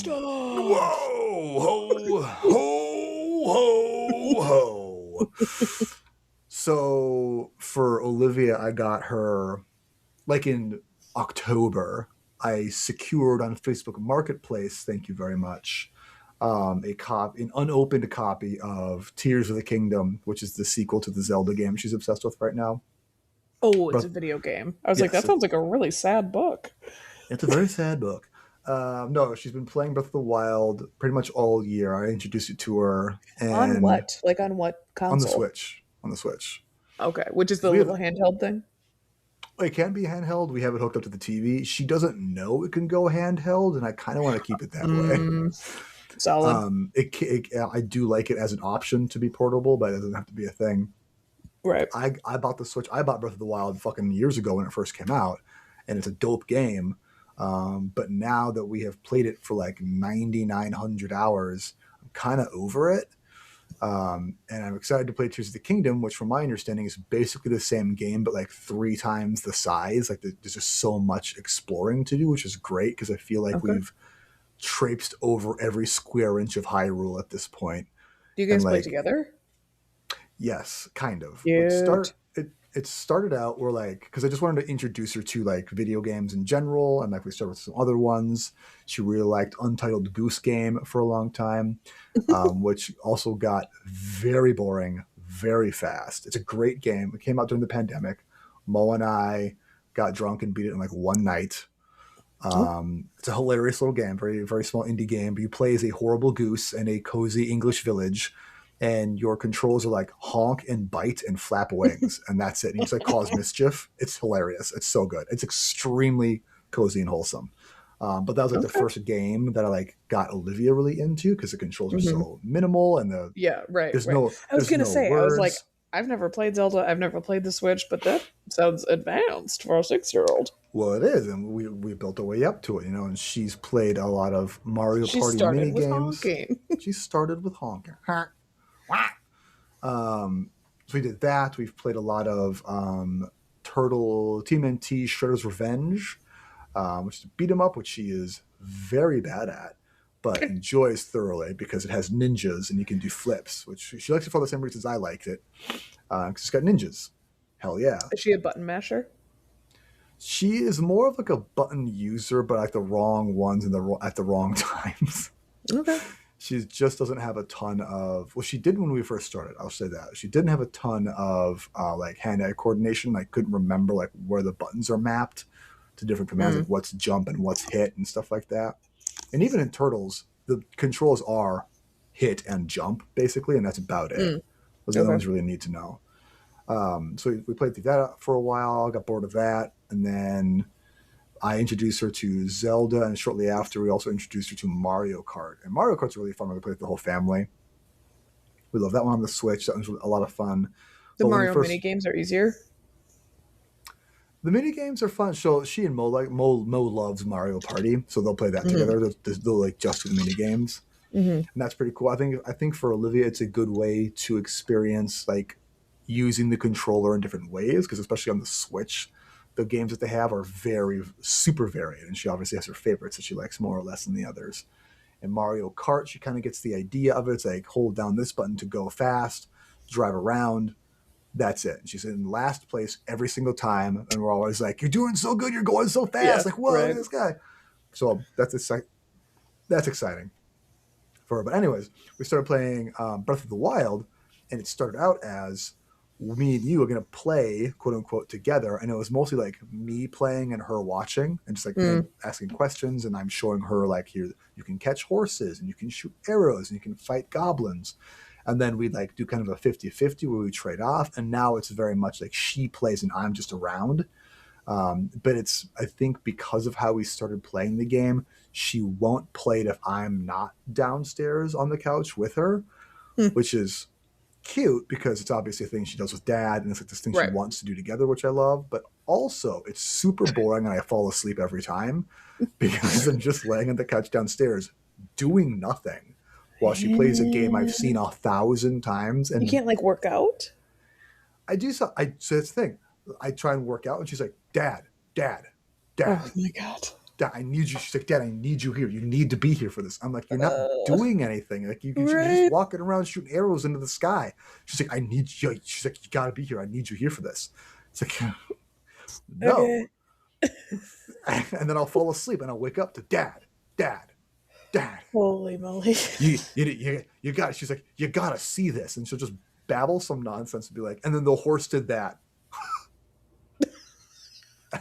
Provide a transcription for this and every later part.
Stuff. Whoa, ho, ho, ho, ho. So for Olivia, I got her like in October. I secured on Facebook Marketplace. Thank you very much. An unopened copy of Tears of the Kingdom, which is the sequel to the Zelda game she's obsessed with right now. Oh, it's a But video game. I was like, yes, that sounds like a really sad book. it's a very sad book. No, she's been playing Breath of the Wild pretty much all year. I introduced it to her, On and what? Like on what on the console? Switch, on the Switch, Okay, which is because the we have little handheld thing. it can be handheld. We have it hooked up to the TV. She doesn't know it can go handheld, and I kind of want to keep it that way. Mm, solid. I do like it as an option to be portable, but it doesn't have to be a thing. Right. I bought the Switch. I bought Breath of the Wild fucking years ago when it first came out, and it's a dope game. But now that we have played it for like 9,900 hours, I'm kind of over it. And I'm excited to play Tears of the Kingdom, which, from my understanding, is basically the same game, but like 3 times the size. Like there's just so much exploring to do, which is great because I feel like Okay. we've traipsed over every square inch of Hyrule at this point. Do you And guys play like, together? yes, kind of. Cute. It started out where like because I just wanted to introduce her to like video games in general, and like we started with some other ones. She really liked Untitled Goose Game for a long time, which also got very boring very fast. It's a great game. It came out during the pandemic. Mo and I got drunk and beat it in like one night. Oh, It's a hilarious little game, very very small indie game. But you play as a horrible goose in a cozy English village, and your controls are like honk and bite and flap wings, and that's it. And you just like cause mischief. It's hilarious. It's so good. It's extremely cozy and wholesome. But that was like the okay. first game that I like got Olivia really into because the controls are Hmm. so minimal and Yeah, right, there's right. no I was there's gonna no say, I was like, words. I've never played Zelda, I've never played the Switch, but that sounds advanced for a 6-year-old. Well, it is, and we built our way up to it, And she's played a lot of Mario She Party mini started with games. honking. She started with honking. So we did that. We've played a lot of Turtle Team NT Shredder's Revenge, which is a beat 'em up, which she is very bad at, but enjoys thoroughly because it has ninjas and you can do flips, which she likes it for the same reasons I liked it, because it's got ninjas. Hell yeah. Is she a button masher? She is more of like a button user, but like the wrong ones at the wrong times. Okay. She just doesn't have a ton of. Well, she did when we first started. I'll say that she didn't have a ton of like hand-eye coordination. I couldn't remember like where the buttons are mapped to different commands, like Mm, what's jump and what's hit and stuff like that. And even in Turtles, the controls are hit and jump basically, and that's about it. mm. Those are the only Okay. ones you really need to know. So we played through that for a while. Got bored of that, and then I introduced her to Zelda, and shortly after, we also introduced her to Mario Kart. And Mario Kart's really fun. We play with the whole family. We love that one on the Switch. That was a lot of fun. The But when we Mario mini first, games are easier. the mini games are fun. So she and Mo like Mo loves Mario Party, so they'll play that Hmm. together. They'll like just do the mini games, Hmm. and that's pretty cool. I think for Olivia, it's a good way to experience like using the controller in different ways because especially on the Switch, the games that they have are very super varied, and she obviously has her favorites that she likes more or less than the others. In Mario Kart, she kind of gets the idea of it. It's like hold down this button to go fast, drive around. That's it. And she's in last place every single time, and we're always like, "You're doing so good. You're going so Yeah, fast. Like, whoa, look at right. this guy." So that's exciting for her. But anyways, we started playing Breath of the Wild, and it started out as me and you are going to play quote unquote together, and it was mostly like me playing and her watching, and just like Mm. asking questions, and I'm showing her like here you can catch horses and you can shoot arrows and you can fight goblins. And then we'd like do kind of a 50-50 where we trade off. And now it's very much like she plays and I'm just around. But it's, I think, because of how we started playing the game, she won't play it if I'm not downstairs on the couch with her, Hmm. which is cute because it's obviously a thing she does with dad and it's like this thing she Right. wants to do together, which I love. But also, it's super boring and I fall asleep every time because I'm just laying on the couch downstairs doing nothing while she plays a game I've Eh, seen 1,000 times. You And can't like work out? I do so. So that's the thing. I try and work out, and she's like, "Dad, Dad, Oh Dad, my god. Dad, I need you. She's like, Dad, I need you here. You need to be here for this. I'm like, you're not Uh, doing anything. Like you're just right. walking around shooting arrows into the sky. She's like, I need you. She's like, you got to be here. I need you here for this. It's like, no. Okay. And then I'll fall asleep and I'll wake up to Dad, Dad, Dad. Holy moly. You got. She's like, you got to see this, and she'll just babble some nonsense and be like, and then the horse did that.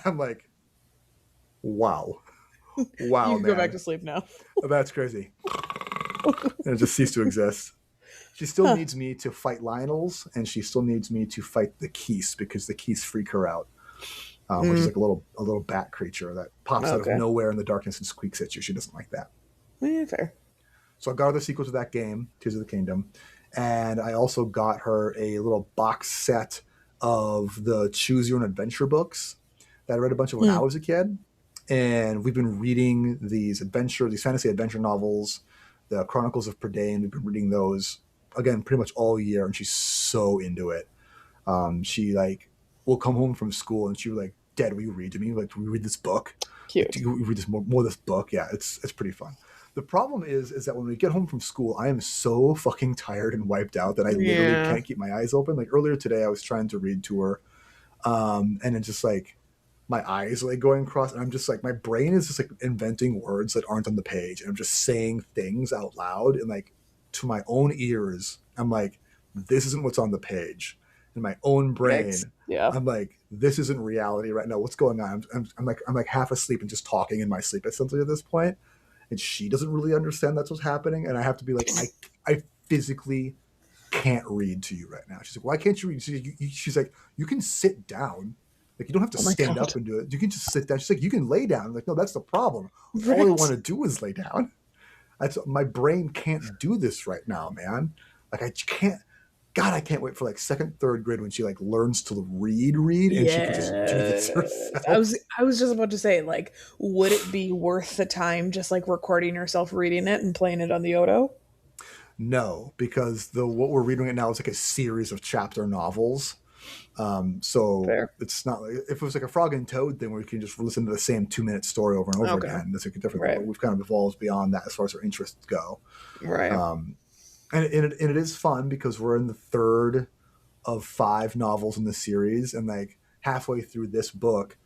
I'm like, wow, You wow, can go back man, to sleep now. that's crazy. And it just ceased to exist. She still Huh. needs me to fight Lionels, and she still needs me to fight the Keese because the Keese freak her out, which is Mm, like a little bat creature that pops out of okay. nowhere in the darkness and squeaks at you. She doesn't like that. Fair. So I got her the sequel to that game, Tears of the Kingdom, and I also got her a little box set of the Choose Your Own Adventure books that I read a bunch of when I Mm, was a kid. And we've been reading these fantasy adventure novels, the Chronicles of Prydain. We've been reading those again pretty much all year, and she's so into it. She like will come home from school and she was like, "Dad, will you read to me? Like, do we read this book? Like, do cute. you read this more of this book?" Yeah, it's pretty fun. The problem is that when we get home from school, I am so fucking tired and wiped out that I literally Yeah. can't keep my eyes open. Like earlier today, I was trying to read to her, and it's just like my eyes like going across, and I'm just like my brain is just like inventing words that aren't on the page, and I'm just saying things out loud, and like to my own ears, I'm like, this isn't what's on the page. In my own Yikes. brain, Yeah. I'm like, this isn't reality right now. What's going on? I'm like half asleep and just talking in my sleep essentially at this point, and she doesn't really understand that's what's happening, and I have to be like, I physically can't read to you right now. She's like, why can't you read? She's like, you can sit down. Like, you don't have to Oh my stand god. up and do it. You can just sit down. She's like, you can lay down. I'm like, no, that's the problem. All I want Right. to do is lay down. My brain can't do this right now, man. Like, I can't. God, I can't wait for like second, third grade when she like learns to read, and she could just do this Yes. I herself. was I was just about to say, like, would it be worth the time just like recording yourself reading it and playing it on the Odo? No, because the what we're reading right now is like a series of chapter novels. So Fair. it's not like if it was like a Frog and Toad thing where you can just listen to the same 2 minute story over and over Okay. again. That's like a different thing. Right. But we've kind of evolved beyond that as far as our interests go. Right. And it is fun because we're in the third of five novels in the series, and like halfway through this book,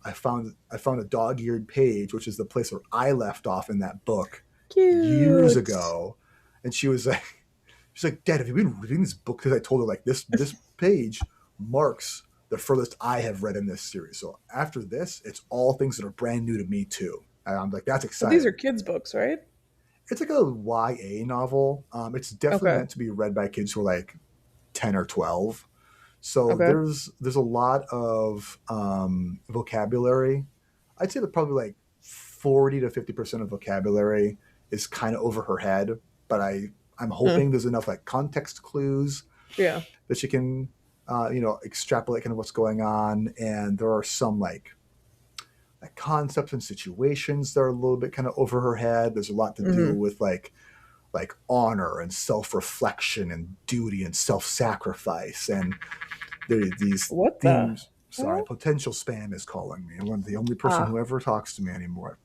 I found a dog-eared page, which is the place where I left off in that book years Cute. ago, and she was like, she's like, Dad, have you been reading this book? Because I told her like this page marks the furthest I have read in this series. So after this, it's all things that are brand new to me too. And I'm like, that's But these are exciting. kids' books, right? It's like a YA novel. It's definitely Okay. meant to be read by kids who are like 10 or 12. So Okay. there's a lot of vocabulary. I'd say that probably like 40 to 50% of vocabulary is kind of over her head, but I'm Huh. hoping there's enough like context clues Yeah. that she can extrapolate kind of what's going on, and there are some like concepts and situations that are a little bit kind of over her head. There's a lot to do Hmm. with like honor and self-reflection and duty and self-sacrifice, and these What the themes. Sorry, hell? potential spam is calling me. I'm the only person Ah. who ever talks to me anymore.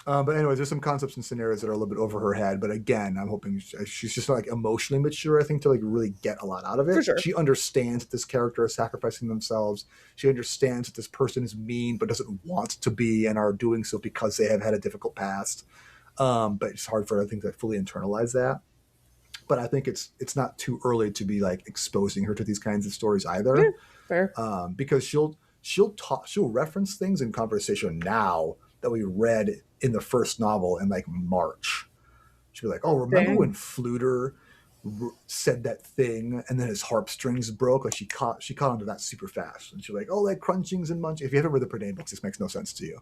But anyways, there's some concepts and scenarios that are a little bit over her head. But again, I'm hoping she's just like emotionally mature, I think, to like really get a lot out of For it. sure. She understands that this character is sacrificing themselves. She understands that this person is mean but doesn't want to be and are doing so because they have had a difficult past. But it's hard for her, I think, to fully internalize that. But I think it's not too early to be like exposing her to these kinds of stories Yeah. either, Fair. because she'll reference things in conversation now that we read in the first novel in like March. She'll be like, "Oh, remember when Dang. Fluter said that thing and then his harp strings broke?" Like she caught onto that super fast, and she's like, "Oh, like crunchings and munchings." If you haven't read the Prydain books, this makes no sense to you.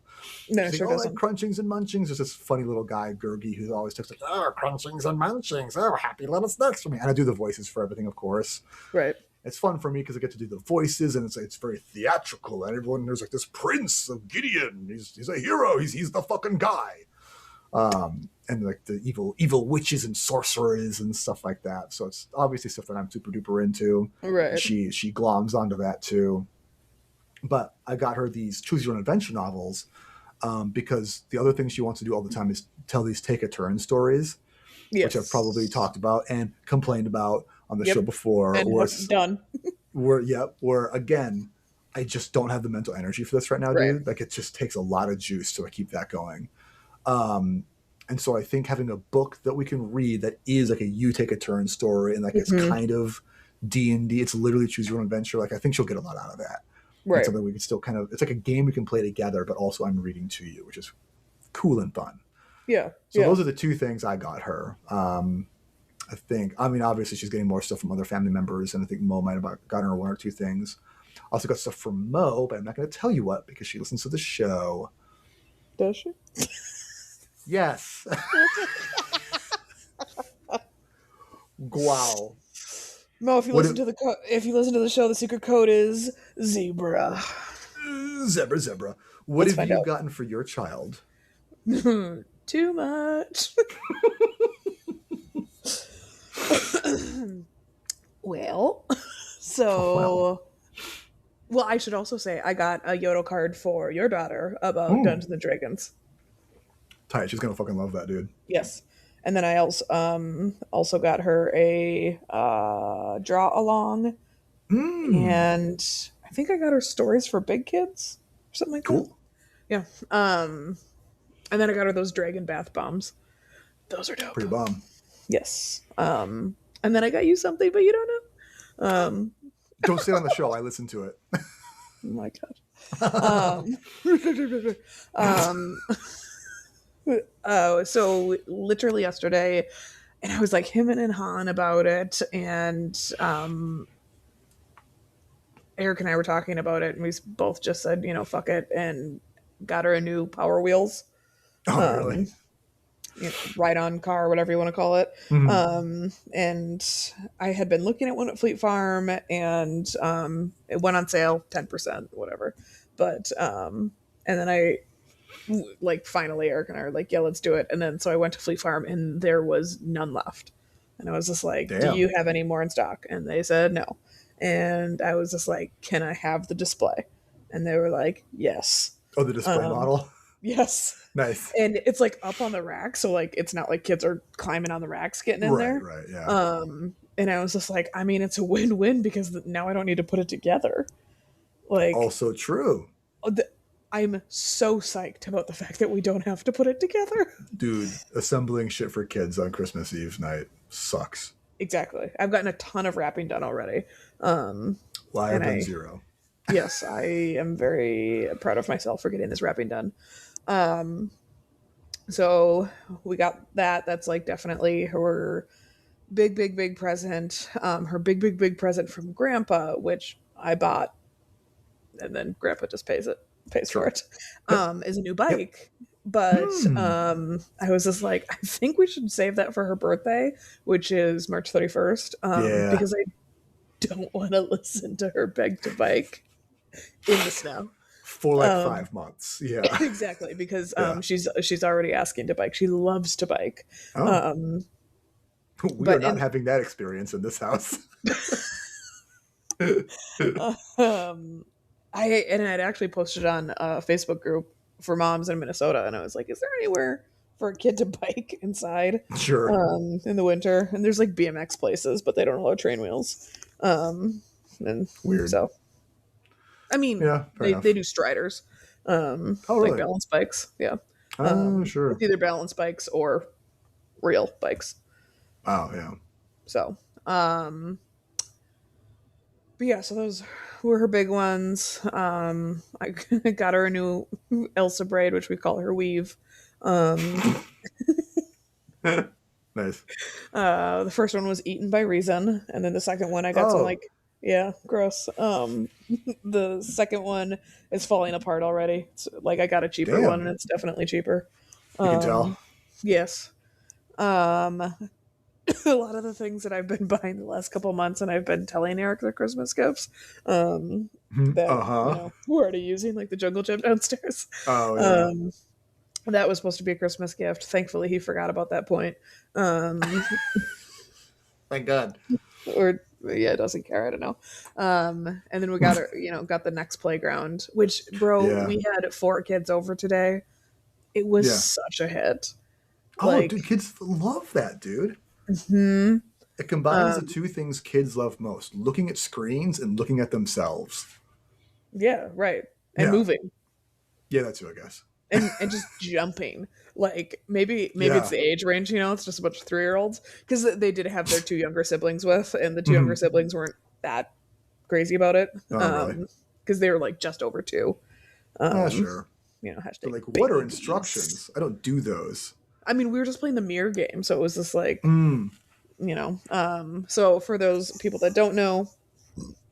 No, it She's like, sure "Oh, like doesn't. crunchings and munchings." There's this funny little guy, Gurgi, who always talks like, "Oh, crunchings and munchings. Oh, happy little snacks for me." And I do the voices for everything, of course. Right. It's fun for me because I get to do the voices, and it's very theatrical. And everyone there's like this prince of Gideon. He's a hero. He's the fucking guy. And like the evil witches and sorcerers and stuff like that. So it's obviously stuff that I'm super duper into. And Right. she gloms onto that too. But I got her these choose your own adventure novels, because the other thing she wants to do all the time is tell these take a turn stories, which I've probably Yes. talked about and complained about on the show Yep. before, And have done. where again, I just don't have the mental energy for this right now, Right. dude. Like it just takes a lot of juice to keep that going. Um, and so I think having a book that we can read that is like a you take a turn story and like it's Hmm. kind of D&D, it's literally choose your own adventure. Like I think she'll get a lot out of that. And Right. something we can still kind of, it's like a game we can play together, but also I'm reading to you, which is cool and fun. Yeah. So Yeah. those are the two things I got her. I think, I mean, obviously she's getting more stuff from other family members, and I think Mo might have gotten her one or two things. I also got stuff from Mo, but I'm not going to tell you what because she listens to the show. Does she? Yes. Wow. Mo, if you What listen if, to if you listen to the show, the secret code is zebra. zebra. What Let's have find you out. gotten for your child? Too much. Well, Oh, well. so well, I should also say I got a Yodel card for your daughter about Mm. Dungeons and Dragons. Tight. She's going to fucking love that, dude. Yes. And then I also got her a draw along, Mm. and I think I got her stories for big kids or something like that. Cool. Yeah. And then I got her those dragon bath bombs. Those are dope. Pretty bomb. Yes. And then I got you something, but you don't know. Don't sit on the show. I listened to it. Oh my god. Um, so literally yesterday, and I was like him and Han about it, and Eric and I were talking about it, and we both just said, fuck it, and got her a new Power Wheels, Oh, really? ride on car, whatever you want to call it. Mm-hmm. And I had been looking at one at Fleet Farm, and it went on sale 10%, whatever. But and then I like finally Eric and I were like, yeah, let's do it. And then so I went to Fleet Farm, and there was none left. And I was just like, do Damn. you have any more in stock? And they said no. And I was just like, can I have the display? And they were like, yes. Oh, the display Um, model. yes. Nice. And it's like up on the rack, so like it's not like kids are climbing on the racks getting in Right. there. Right. Yeah. And I was just like, I mean, it's a win-win because now I don't need to put it together. Like, Also true, the, I'm so psyched about the fact that we don't have to put it together. dude. Assembling shit for kids on Christmas Eve night sucks. Exactly. I've gotten a ton of wrapping done already. Well, I have And done zero. yes, I am very proud of myself for getting this wrapping done. So we got that. That's like definitely her big, big, big present. Her big, big, big present from Grandpa, which I bought, and then Grandpa just pays for Sure. it. Yep. Is a new Yep. bike. But Hmm. I was just like, I think we should save that for her birthday, which is March 31st, Yeah. because I don't want to listen to her beg to bike in the snow. For like Um, 5 months. Yeah. exactly, because Yeah. she's already asking to bike. She loves to bike. Oh, Um, we are but not and having that experience in this house. um, I'd actually posted on a Facebook group for moms in Minnesota, and I was like, "Is there anywhere for a kid to bike inside Sure. in the winter?" And there's like BMX places, but they don't allow train wheels. And Weird. so, I mean, Yeah. Fair they enough. do striders, Oh, like really? balance bikes. Yeah, Oh, it's sure. either balance bikes or real bikes. Oh, yeah. So, but yeah, so those were her big ones. I got her a new Elsa braid, which we call her weave. Um, Nice. the first one was eaten by Reason, and then the second one I got some Oh, like, yeah, gross. The second one is falling apart already. It's, like I got a cheaper one, and damn. it's definitely cheaper. You can tell. Yes. Um, a lot of the things that I've been buying the last couple months, and I've been telling Eric they're Christmas gifts. That Uh huh. we're already using, like the jungle gym downstairs. Oh, yeah. Um, that was supposed to be a Christmas gift. Thankfully, he forgot about that point. Um, Thank God. or yeah, doesn't care. I don't know. And then we got our, got the next playground, which, bro, Yeah. we had 4 kids over today. It was Yeah. such a hit. Oh, Like, dude, kids love that, dude. hmm It combines the um, two things kids love most: looking at screens and looking at themselves. yeah, right. And Yeah. moving Yeah, that's too, I guess. and just jumping. Like maybe it's Yeah. the age range. It's just a bunch of 3-year-olds because they did have their 2 younger siblings with, and the 2 younger Hmm. siblings weren't that crazy about it. Oh, really? Because they were like just over 2. Ah, Um, sure. But hashtag like, what are babies. instructions? I don't do those. I mean, we were just playing the mirror game, so it was just like, Mm, so for those people that don't know,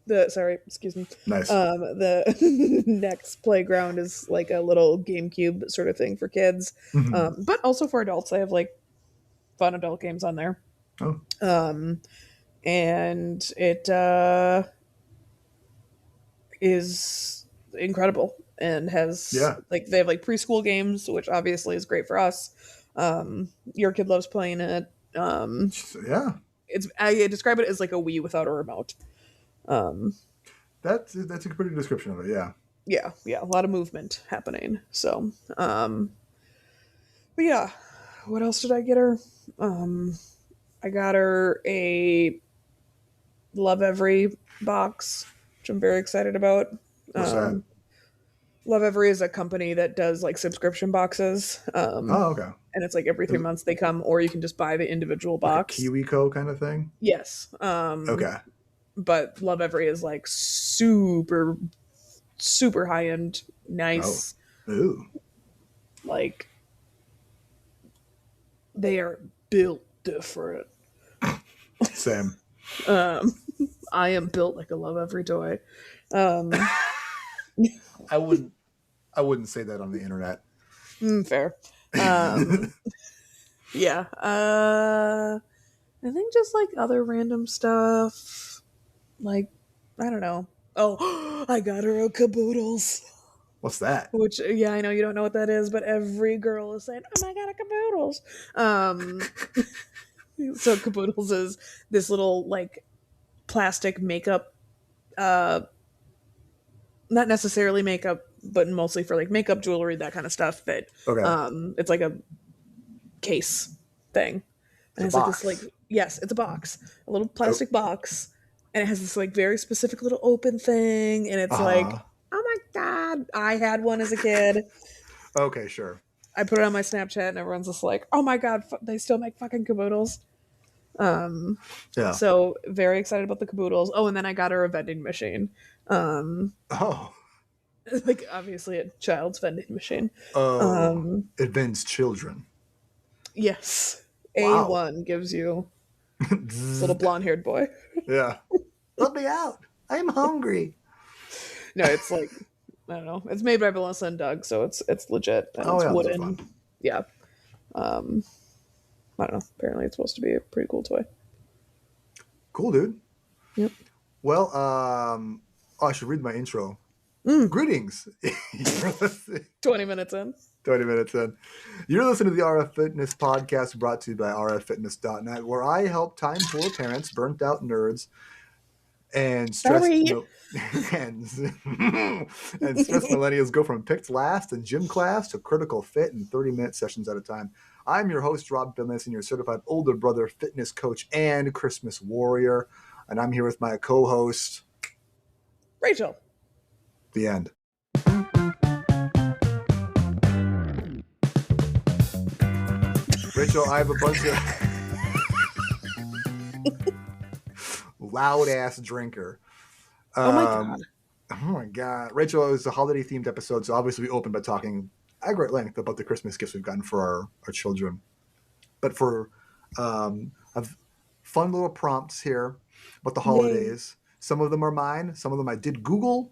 excuse me, nice. the next playground is like a little GameCube sort of thing for kids, Hmm. but also for adults. They have like fun adult games on there, Oh, um, and it is incredible and has yeah. like they have like preschool games, which obviously is great for us. Your kid loves playing it. Yeah. I describe it as like a Wii without a remote. Um, That's a pretty good description of it. Yeah. yeah, a lot of movement happening. So, but yeah, what else did I get her? Um, I got her a Love Every box, which I'm very excited about. What's that? Um, Love Every is a company that does like subscription boxes. Oh, okay. And it's like every three Is it months they come, or you can just buy the individual like a box. KiwiCo kind of thing? Yes. Okay. But Love Every is like super, super high end, Oh. nice. Ooh. Like they are built different. Same. Um, I am built like a Love Every toy. Um, I wouldn't. I wouldn't say that on the internet. fair. Um, yeah. I think just like other random stuff. Like, I don't know. Oh, I got her a caboodles. What's that? Which, yeah, I know you don't know what that is, but every girl is saying, "Oh my god, a caboodles!" So caboodles is this little like plastic makeup, uh, not necessarily makeup, but mostly for like makeup, jewelry, that kind of stuff. That Okay. it's like a case thing, It's and a it's like this like box. yes, it's a box, a little Oh. plastic box, and it has this like very specific little open thing, and it's like, Uh oh my god, I had one as a kid. huh. Okay. Sure. I put it on my Snapchat, and everyone's just like, oh my god, they still make fucking caboodles. Um, Yeah. so very excited about the caboodles. Oh, and then I got her a vending machine. Um, Oh. like obviously a child's vending machine. Oh. Um, Advanced children. yes, Wow. A1 gives you this little Zzz. blonde haired boy. Yeah. Let me out. I'm hungry. No, it's like I don't know. It's made by Melissa and Doug, so it's legit and Oh it's yeah, those are fun. wooden. Yeah. Um, I don't know. Apparently, it's supposed to be a pretty cool toy. Cool, dude. Yep. Well, oh, I should read my intro. Mm, Greetings. You're listening. 20 minutes in. 20 minutes in. You're listening to the RF Fitness podcast brought to you by rffitness.net, where I help time poor parents, burnt out nerds, and stressed Sorry. and, and stressed millennials go from picked last in gym class to critical fit in 30-minute sessions at a time. I'm your host, Rob Finlayson, your certified older brother, fitness coach, and Christmas warrior. And I'm here with my co-host, Rachel. The End. Rachel, I have a bunch of loud ass drinker. Oh my god. Oh my god, Rachel, it was a holiday themed episode, so obviously we opened by talking at great length about the Christmas gifts we've gotten for our children. But for I've fun little prompts here about the Yay. holidays. Some of them are mine. Some of them I did Google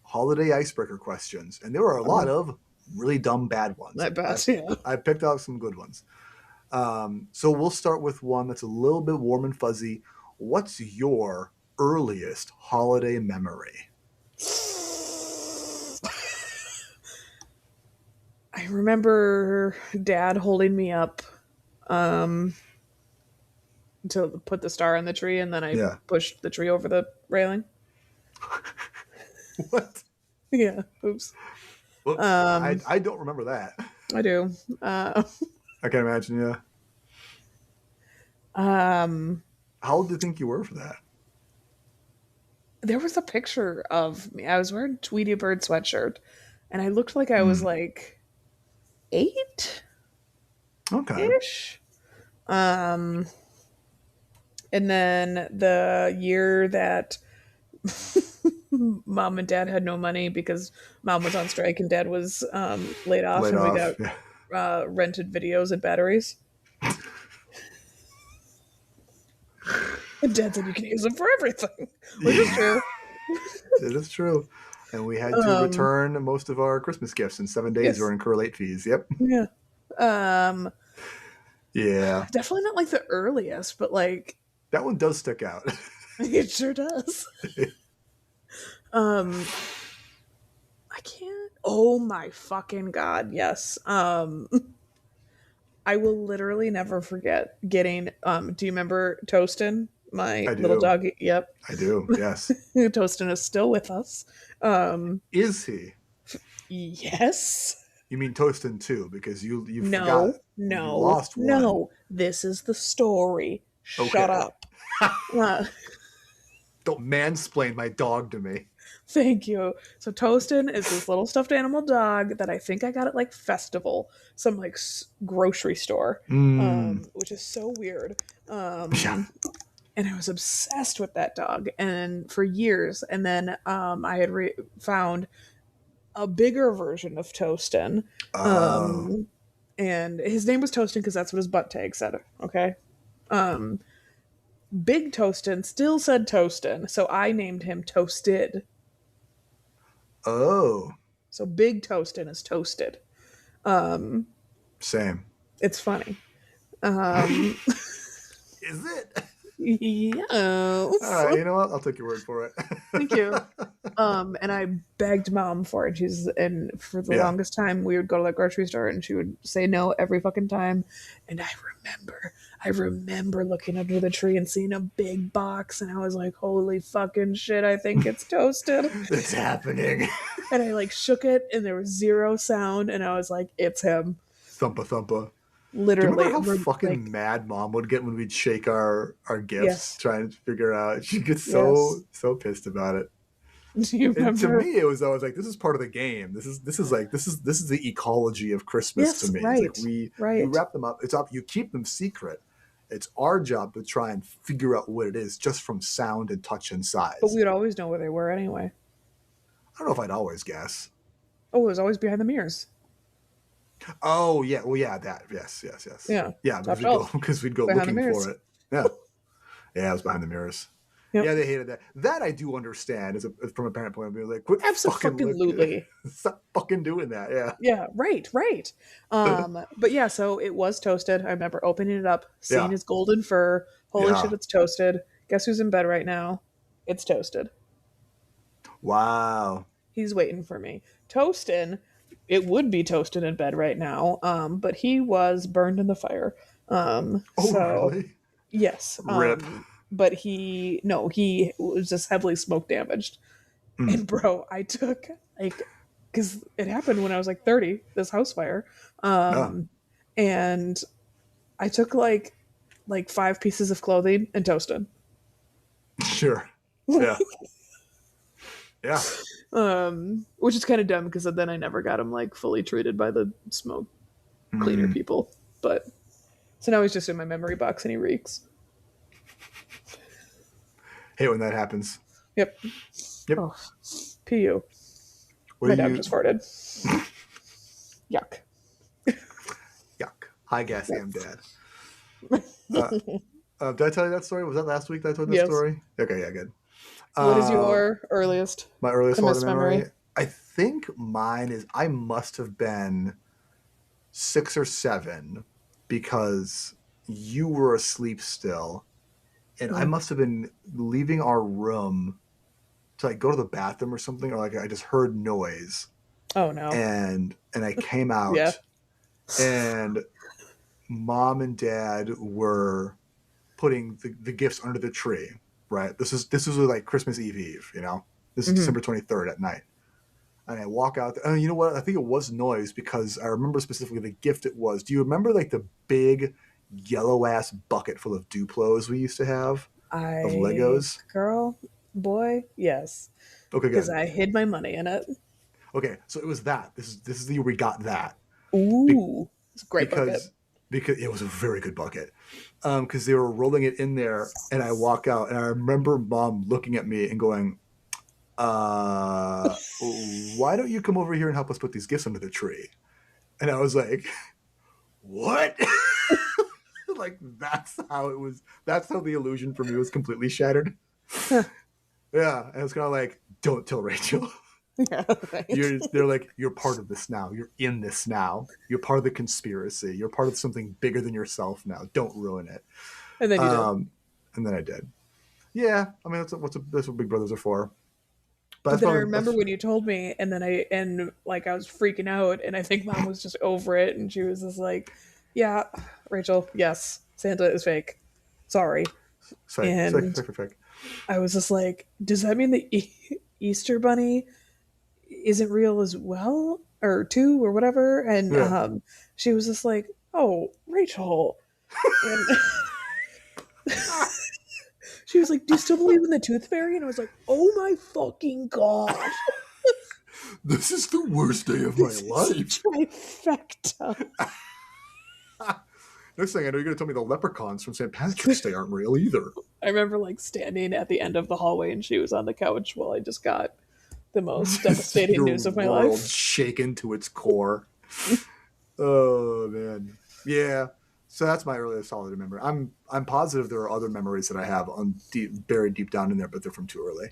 holiday icebreaker questions, and there were a lot Oh, of really dumb bad ones. I bet. Yeah. I picked out some good ones. So we'll start with one that's a little bit warm and fuzzy. What's your earliest holiday memory? I remember Dad holding me up, um, to put the star on the tree, and then I Yeah. pushed the tree over the railing. What? Yeah. Oops. Whoops. I don't remember that. I do. I can imagine. Yeah. Um, How old do you think you were for that? there was a picture of me. I was wearing a Tweety Bird sweatshirt, and I looked like I was Mm. like 8 Okay. ish. And then the year that mom and dad had no money because mom was on strike and dad was laid off, Laid and we off. got Yeah. rented videos and batteries. And dad said you can use them for everything, which is true. It is true. And we had to Um, return most of our Christmas gifts in 7 days or yes, incur late fees. Yep. yeah. Um, Yeah. definitely not like the earliest, but like That one does stick out. it sure does. Um, I can't. Oh my fucking god! Yes. I will literally never forget getting. Do you remember Toastin, my I little do. dog? Yep. I do. Yes. Toastin is still with us. Is he? Yes. You mean Toastin too? Because you forgot No. you No. lost one. No. This is the story. Shut Okay. up. Uh, Don't mansplain my dog to me. Thank you. So Toastin is this little stuffed animal dog that I think I got at like festival, some like grocery store, Mm. which is so weird. Yeah. And I was obsessed with that dog, and for years. And then I had found a bigger version of Toastin, Oh. and his name was Toastin because that's what his butt tag said. Okay. Big Toastin still said Toastin, so I named him Toasted. Oh. So Big Toastin is toasted. Same. It's funny. Is it? All Yes. right. You know what? I'll take your word for it. Thank you. And I begged mom for it. And for the Yeah. longest time we would go to the grocery store and she would say no every fucking time. And I remember looking under the tree and seeing a big box, and I was like, holy fucking shit, I think it's toasted. It's happening. And I like shook it and there was zero sound, and I was like, it's him. Thumpa thumpa. Do you remember Literally. how Like, fucking mad mom would get when we'd shake our gifts yes. trying to figure out? She'd get Yes. so pissed about it. Do you And to remember? me, it was always like this is part of the game. This is the ecology of Christmas to Yes, me. It's like right. you Right. wrap them up. It's up. You keep them secret. It's our job to try and figure out what it is just from sound and touch and But size. we'd always know where they were anyway. I don't know if I'd always guess. Oh, it was always behind the mirrors. Oh yeah, well yeah, that yes, Yeah. yeah, Top because we'd go shelf. because we'd go Behind the looking mirrors. for it. Yeah, yeah, it was behind the mirrors. Yep. Yeah, they hated that. That I do understand from a parent point of view. Like, quit fucking Absolutely. stop fucking doing that. Yeah, Yeah, right, right. But yeah, so it was toasted. I remember opening it up, seeing yeah, his golden fur. Holy shit, yeah. it's toasted. Guess who's in bed right now? It's toasted. Wow. He's waiting for me. Toastin, it would be toasted in bed right now, but he was burned in the fire. Oh So really? yes, Rip. but he was just heavily smoke damaged. Mm. And bro, I took like, because it happened when I was like 30, this house fire, Yeah, and I took like 5 pieces of clothing and toasted. sure. Yeah, yeah. Which is kind of dumb because then I never got him like fully treated by the smoke cleaner Mm. people. But so now he's just in my memory box and he reeks. Hate when that happens. Yep. Yep. Oh, pu. What My do dog you? just farted. Yuck. Yuck. High gas am dad. Uh, did I tell you that story? Was that last week that I told that Yes. story? Okay, yeah, good. What is Uh, your earliest my earliest holiday Christmas memory? memory. I think mine is I must have been 6 or 7 because you were asleep still, and I Mm. must have been leaving our room to like go to the bathroom or something, or like I just heard noise, Oh no. and I came Yeah. out, and mom and dad were putting the gifts under the tree. Right. This is like Christmas Eve. This is Hmm. December 23rd at night. And I walk out there, and you know what? I think it was noise because I remember specifically the gift it was. Do you remember like the big yellow ass bucket full of Duplos we used to have of I, Legos? girl, boy, yes, Okay, because good. I hid my money in it. Okay, so it was that. This is the year we got that Be- Ooh, it's a great bucket. because because it was a very good bucket. Because they were rolling it in there, and I walk out, and I remember Mom looking at me and going, why don't you come over here and help us put these gifts under the tree? And I was like, what? Like that's how it was. That's how the illusion for me was completely shattered. Huh. Yeah, and it's kind of like, don't tell Rachel. Yeah, right. They're like, you're part of this now. You're in this now. You're part of the conspiracy. You're part of something bigger than yourself now. Don't ruin it. And then you did. Um, and then I did. Yeah, I mean that's what big brothers are for. But But that's then I probably remember that's when you told me, and then I was freaking out, and I think Mom was just over it, and she was just like, "Yeah, Rachel, yes, Santa is fake. Sorry." fake, fake, And fake, fake, fake. I was just like, "Does that mean the Easter Bunny isn't real as well, or too, or whatever?" And Yeah. she was just like, "Oh, Rachel," and she was like, "Do you still believe in the Tooth Fairy?" And I was like, "Oh my fucking gosh, This is the worst day of my this is a life. trifecta." Next thing I know, you're going to tell me the leprechauns from St. Patrick's Day aren't real either. I remember like standing at the end of the hallway and she was on the couch while I just got the most devastating Your news of my world life. shaken to its core. Oh man, yeah. So that's my earliest holiday memory. I'm positive there are other memories that I have buried deep down in there, but they're from too early.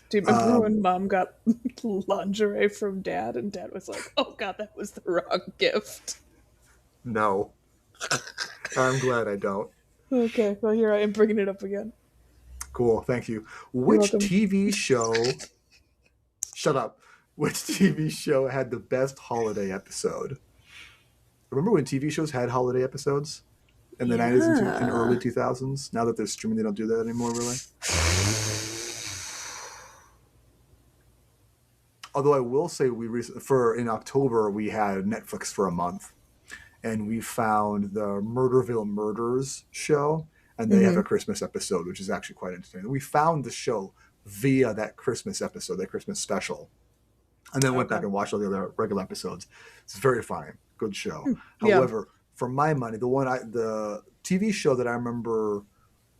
Do you remember Um, when Mom got lingerie from Dad and Dad was like, "Oh God, that was the wrong gift." no, I'm glad I don't. Okay, well here I am bringing it up again. Cool, thank you. You're Which welcome. TV show? Shut up. Which TV show had the best holiday episode? Remember when TV shows had holiday episodes in the 90s and early Yeah. 2000s? Now that they're streaming, they don't do that anymore, really. Although I will say, for in October we had Netflix for a month, and we found the Murderville Murders show, and they have Hmm. a Christmas episode, which is actually quite entertaining. We found the show via that Christmas episode, that Christmas special, and then went Okay. back and watched all the other regular episodes. It's very funny, good show. Yeah. However, for my money, the TV show that I remember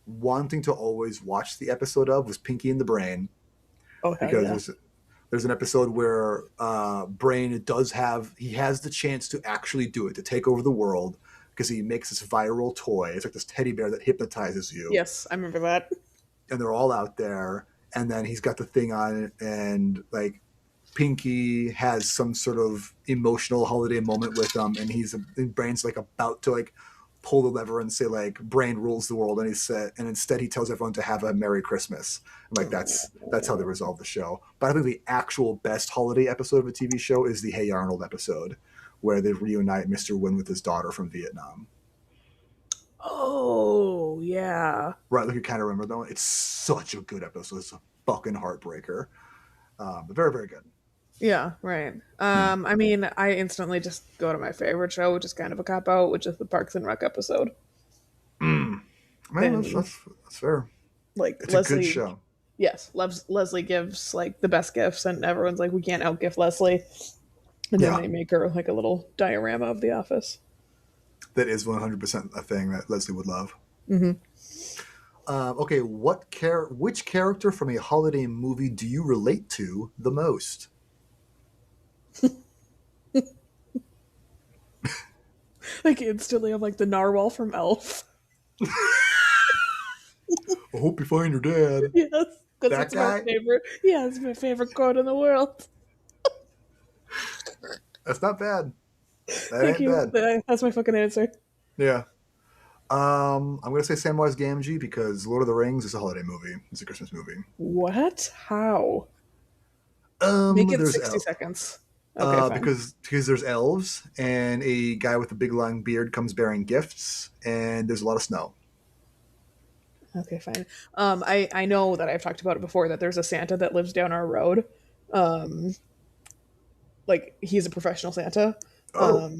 wanting to always watch the episode of was Pinky and the Brain, Oh hell because yeah. there's an episode where Brain he has the chance to actually do it, to take over the world, because he makes this viral toy. It's like this teddy bear that hypnotizes you, Yes, I remember that. and they're all out there. And then he's got the thing on, and like Pinky has some sort of emotional holiday moment with him, and Brain's like about to like pull the lever and say like Brain rules the world, and instead he tells everyone to have a Merry Christmas. And like that's how they resolve the show. But I think the actual best holiday episode of a TV show is the Hey Arnold episode, where they reunite Mr. Wynn with his daughter from Vietnam. Oh yeah. Right, like you kind of remember that one. It's such a good episode. It's a fucking heartbreaker, but very very good. Yeah, right. Hmm. I mean, I instantly just go to my favorite show, which is kind of a cop out, which is the Parks and Rec episode. Mm. Man, And that's fair. like It's a good Leslie, show. yes, Leslie gives like the best gifts, and everyone's like, "We can't outgift Leslie," and then Yeah, they make her like a little diorama of the office. that is 100% a thing that Leslie would love. Hmm. Okay, which character from a holiday movie do you relate to the most? Like instantly, I'm like the narwhal from Elf. I hope you find your dad. Yes, because That it's my guy? favorite. Yeah, it's my favorite quote in the world. That's not bad. That Thank ain't you. bad. That's my fucking answer. Yeah. I'm gonna say Samwise Gamgee because Lord of the Rings is a holiday movie. It's a Christmas movie. What? How? Make it There's 60 seconds. Okay, fine. because there's elves and a guy with a big long beard comes bearing gifts, and there's a lot of snow. Okay, fine. I know that I've talked about it before that there's a Santa that lives down our road. Um, like he's a professional Santa. Oh,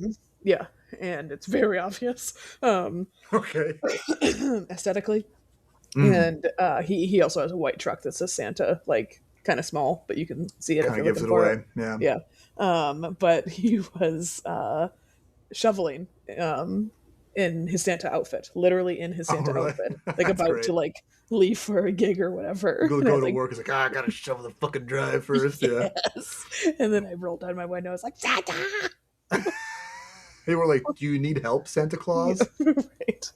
Yeah, and it's very obvious okay. aesthetically. Mm, And he also has a white truck that says Santa, like kind of small, but you can see it if kind of you're gives looking it for it. away. Yeah. Yeah. But he was shoveling in his Santa outfit, literally in his Oh, Santa really? outfit, like That's about to great. like leave for a gig or whatever. Go And I was go to like, work. It's like, I gotta shovel the fucking drive first. Yeah. yes. And then I rolled down my window. I was like, Santa. They were like, "Do you need help, Santa Yeah, Claus?" right.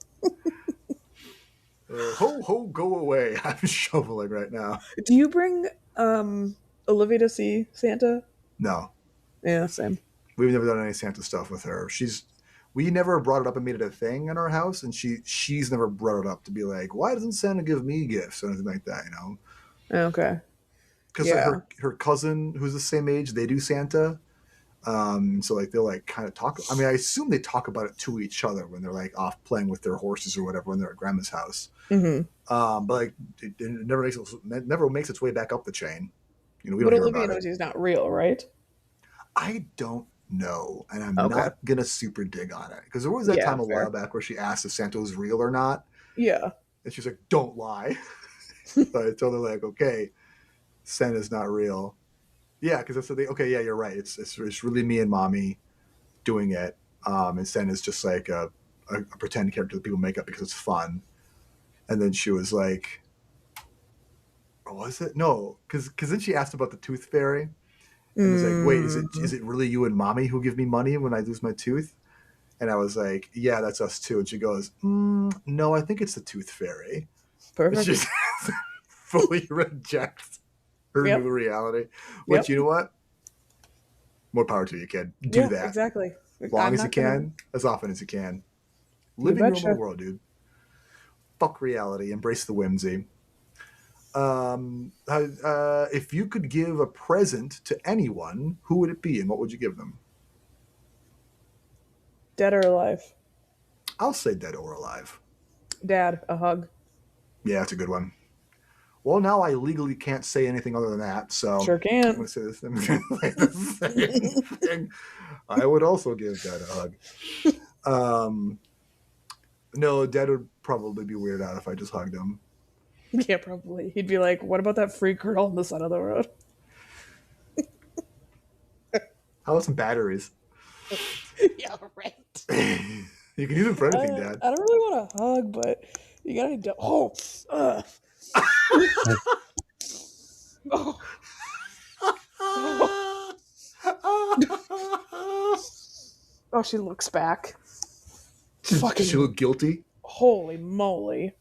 Ho ho, go away! I'm shoveling right now. Do you bring Olivia to see Santa? No, Yeah, same. we've never done any Santa stuff with her. We never brought it up and made it a thing in our house, and she's never brought it up to be like, why doesn't Santa give me gifts or anything like that, you know? Okay. Because Yeah. her cousin, who's the same age, they do Santa. So like they'll like kind of talk. I mean, I assume they talk about it to each other when they're like off playing with their horses or whatever when they're at grandma's house. Hmm. But like it never makes its way back up the chain. You know, we don't But hear Olivia about knows it. he's not real, right? I don't know, and I'm Okay. not gonna super dig on it because there was that Yeah, time a while fair. back where she asked if Santa was real or not, Yeah. and she's like, "Don't lie." So I told her like, "Okay, Santa's not real." Yeah, because that's the thing. Okay, yeah, you're right. It's really me and mommy doing it, and Santa's just like a pretend character that people make up because it's fun. And then she was like, "Oh, was it? No, because then she asked about the tooth fairy and was like, "Wait, Mm, is it really you and mommy who give me money when I lose my tooth?" And I was like, "Yeah, that's us too." And she goes, "No, I think it's the tooth fairy." And she perfect. just fully rejects her new Yep. reality. Which, Yep. you know what? More power to you, kid. Do Yeah, that exactly. as long I'm as you not gonna. can, as often as you can. You Live in your own little betcha. world, dude. Fuck reality. Embrace the whimsy. If you could give a present to anyone, who would it be, and what would you give them? Dead or alive? I'll say dead or alive. Dad, a hug. Yeah, that's a good one. Well, now I legally can't say anything other than that, so Sure I'm can. going to say this. I'm going to say the same thing. I would also give Dad a hug. Um, no, Dad would probably be weirded out if I just hugged him. Yeah, probably. He'd be like, "What about that free girl on the side of the road?" How about some batteries? Yeah, right. You can use them for anything, Dad. I don't really want a hug, but you gotta. Oh, ugh. Oh, oh, oh. She looks back. Does she Fucking look guilty? holy moly.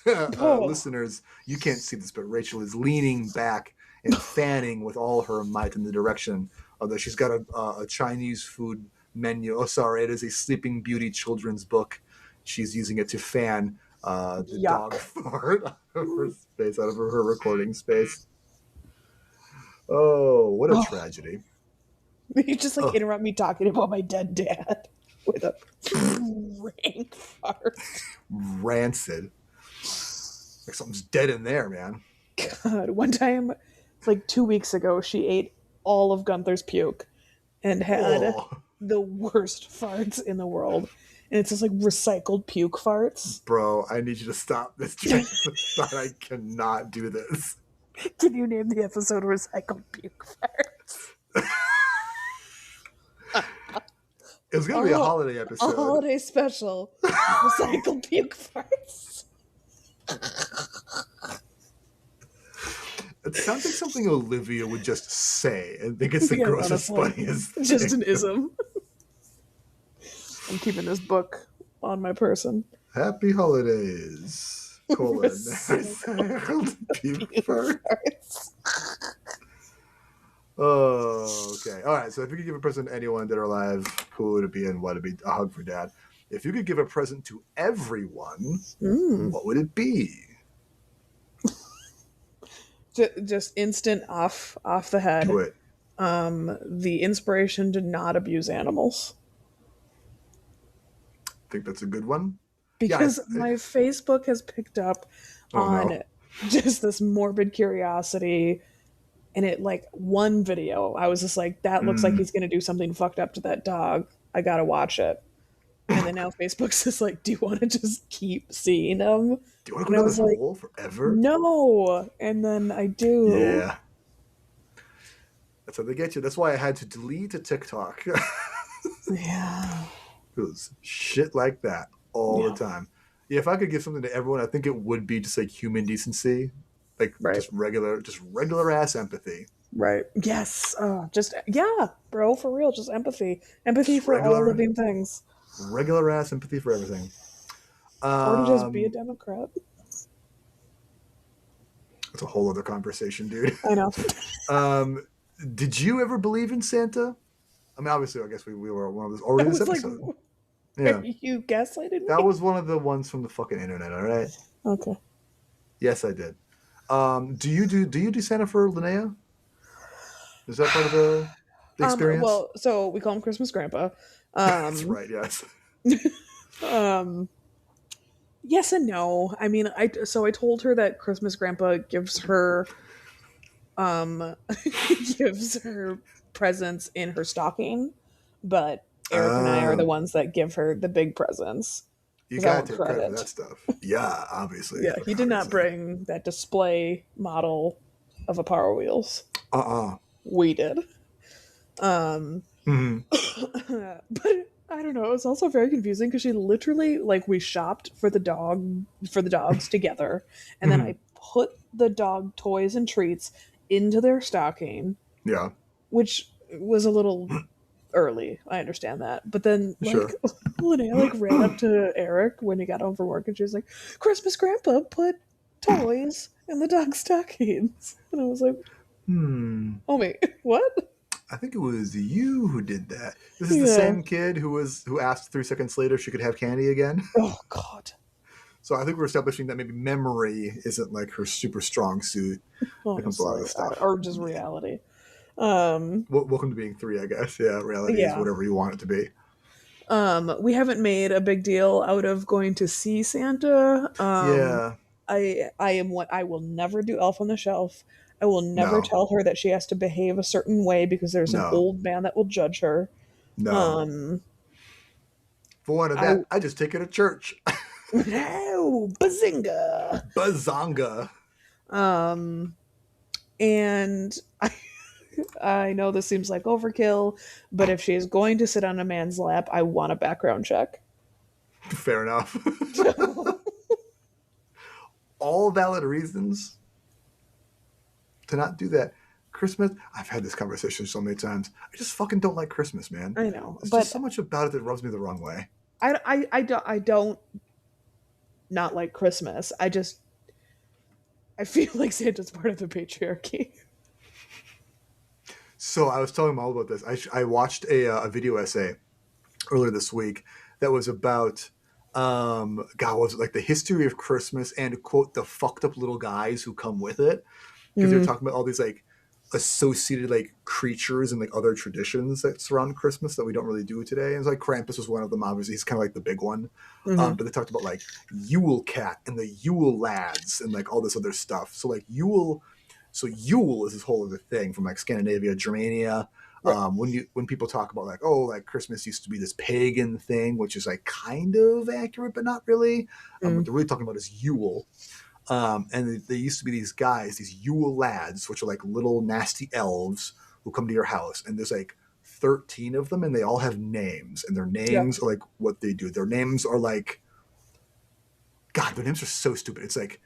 Oh, Listeners, you can't see this, but Rachel is leaning back and fanning with all her might in the direction of the. She's got a Chinese food menu. Oh, sorry, it is a Sleeping Beauty children's book. She's using it to fan the dog yuck. fart out of her space, out of her recording space. Oh, what a Oh, tragedy! you just like Oh, interrupt me talking about my dead dad with a rank fart. rancid. Like something's dead in there, man. God, one time, like 2 weeks ago, she ate all of Gunther's puke and had Oh, the worst farts in the world. And it's just like recycled puke farts. bro, I need you to stop this train of thought. I cannot do this. Can you name the episode Recycled Puke Farts? It was gonna be a Oh, holiday a episode. holiday special. Recycled Puke Farts. It sounds like something Olivia would just say and think it's the Yeah, grossest, honestly. funniest Just thing. an ism. I'm keeping this book on my person. Happy holidays, colon. Recycled Puke Puke fart. Farts. Oh, okay. All right. So if you could give a present to anyone dead or alive, who would it be and what would it be? A hug for Dad. If you could give a present to everyone, Mm. what would it be? Just instant off the Do head. it. The inspiration to not abuse animals. Think that's a good one. Yeah. because my Facebook has picked up Oh no. on just this morbid curiosity. And it, like, one video, I was just like, that looks like Mm. he's going to do something fucked up to that dog. I got to watch it. And then now Facebook's just like, do you want to just keep seeing him? Do you want to And go I down was this like, hole forever? no. And then I do. Yeah. That's how they get you. That's why I had to delete a TikTok. Yeah. It was shit like that all the Yeah. time. Yeah, if I could give something to everyone, I think it would be just like human decency, like Right. just regular ass empathy, Right. Yes. Just, yeah, bro, for real. Just empathy. Empathy just for all regular living things. regular ass empathy for everything. Or to just be a Um, Democrat. it's a whole other conversation, dude. I know. Um, did you ever believe in Santa? I mean, obviously, I guess we were one of those I already this was like, episode. are Yeah, you gaslighting that me? was one of the ones from the fucking internet. All right. Okay. Yes, I did. Do you do Santa for Linnea? Is that part of the experience? Well, so we call him Christmas Grandpa. That's Um, right. Yes. um, yes and no. I mean, I told her that Christmas Grandpa gives her um gives her presents in her stocking, but Eric and I are the Um, ones that give her the big presents you because I gotta want take credit for credit. that stuff. Yeah, obviously. Yeah, he did not Obviously. bring that display model of a Power Wheels. Uh-uh. We did. Um, Hmm. but I don't know. It was also very confusing because she literally, like, we shopped for the dogs together, and then Hmm. I put the dog toys and treats into their stocking, Yeah, which was a little early. I understand that, but then, like, sure. Linnea, like, ran up to Eric when he got home from work, and she was like, "Christmas Grandpa put toys in the dog stockings," and I was like, Hmm. "Oh wait, what?" I think it was you who did that. This is the Yeah. same kid who asked 3 seconds later if she could have candy again. Oh God. So I think we're establishing that maybe memory isn't like her super strong suit when it comes to a lot of Honestly, this stuff. or just Yeah. reality. Um, Welcome to being three, I guess. Yeah, reality is yeah. whatever you want it to be. We haven't made a big deal out of going to see Santa. Yeah. I am what I will never do Elf on the Shelf. I will never No. tell her that she has to behave a certain way because there's an No. old man that will judge her. No. Um, For one of I that, I just take her to church. no bazinga. Bazonga. Um, and I know this seems like overkill, but if she is going to sit on a man's lap, I want a background check. Fair enough. All valid reasons to not do that. Christmas, I've had this conversation so many times. I just fucking don't like Christmas, man. I know, There's just but so much about it that rubs me the wrong way. I don't not like Christmas. I feel like Santa's part of the patriarchy. So I was telling Mom about this. I watched a video essay earlier this week that was about God, was it like the history of Christmas and quote the fucked up little guys who come with it, because they were Mm, talking about all these like associated like creatures and like other traditions that surround Christmas that we don't really do today. And it's like Krampus was one of them. Obviously, he's kind of like the big one. hmm. But they talked about like Yule Cat and the Yule Lads and like all this other stuff. So like Yule, so Yule is this whole other thing from like Scandinavia, Germania. Right. When people talk about like, oh, like Christmas used to be this pagan thing, which is like kind of accurate but not really. What Mm, they're really talking about is Yule. And there used to be these guys, these Yule lads, which are like little nasty elves who come to your house, and there's like 13 of them, and they all have names, and their yeah. names are like what they do. Their names are like, God, their names are so stupid. It's like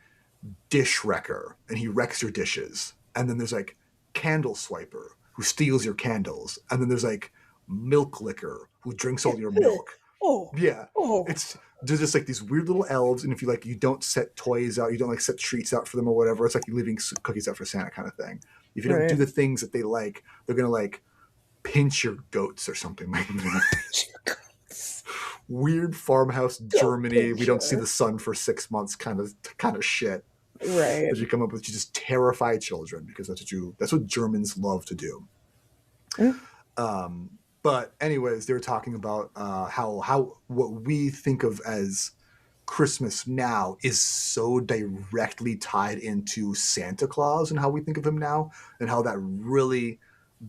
dish wrecker, and he wrecks your dishes. And then there's like candle swiper, who steals your candles. And then there's like milk licker, who drinks all your milk. Oh, Yeah, oh, it's there's just like these weird little elves, and if you like, you don't set toys out, you don't like set treats out for them or whatever. It's like you're leaving cookies out for Santa kind of thing. If you don't do right. the things that they like, they're gonna like pinch your goats or something like that. Weird farmhouse Goat Germany. We don't see picture. the sun for 6 months, kind of shit Right. that you come up with. You just terrify children because that's what Germans love to do. Mm, But anyways, they were talking about how what we think of as Christmas now is so directly tied into Santa Claus and how we think of him now, and how that really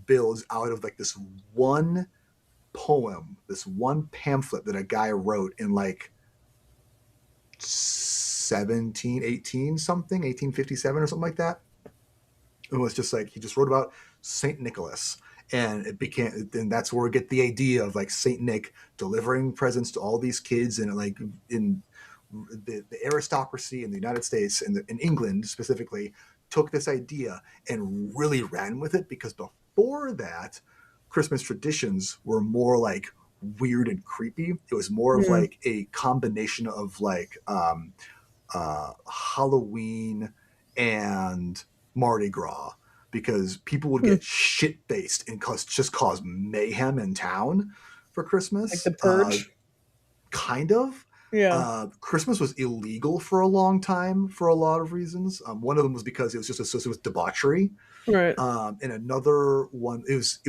builds out of like this one poem, this one pamphlet that a guy wrote in like 1718 something, 1857 or something like that. It was just like he just wrote about Saint Nicholas, and it became, and that's where we get the idea of like Saint Nick delivering presents to all these kids, and like in the aristocracy in the United States and in England specifically took this idea and really ran with it, because before that, Christmas traditions were more like weird and creepy. It was more of Mm. like a combination of like Halloween and Mardi Gras, because people would Hmm. get shit faced and cause mayhem in town for Like Christmas. the purge. Kind of. Yeah. Christmas was illegal for a long time for a lot of reasons. One of them was because it was just associated with debauchery, Right. and another one, it was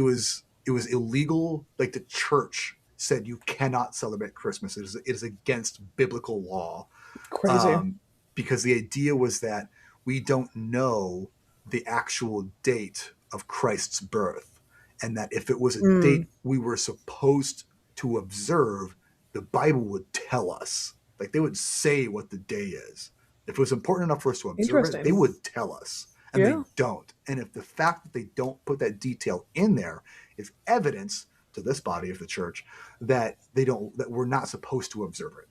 illegal. Like the church said, you cannot celebrate Christmas. It is against biblical law, Crazy. um, because the idea was that we don't know the actual date of Christ's birth, and that if it was a Mm. date we were supposed to observe, the Bible would tell us. Like they would say what the day is. If it was important enough for us to observe it, they Interesting. would tell us, and they Yeah. don't. And if the fact that they don't put that detail in there is evidence to this body of the church that they don't, that we're not supposed to observe it,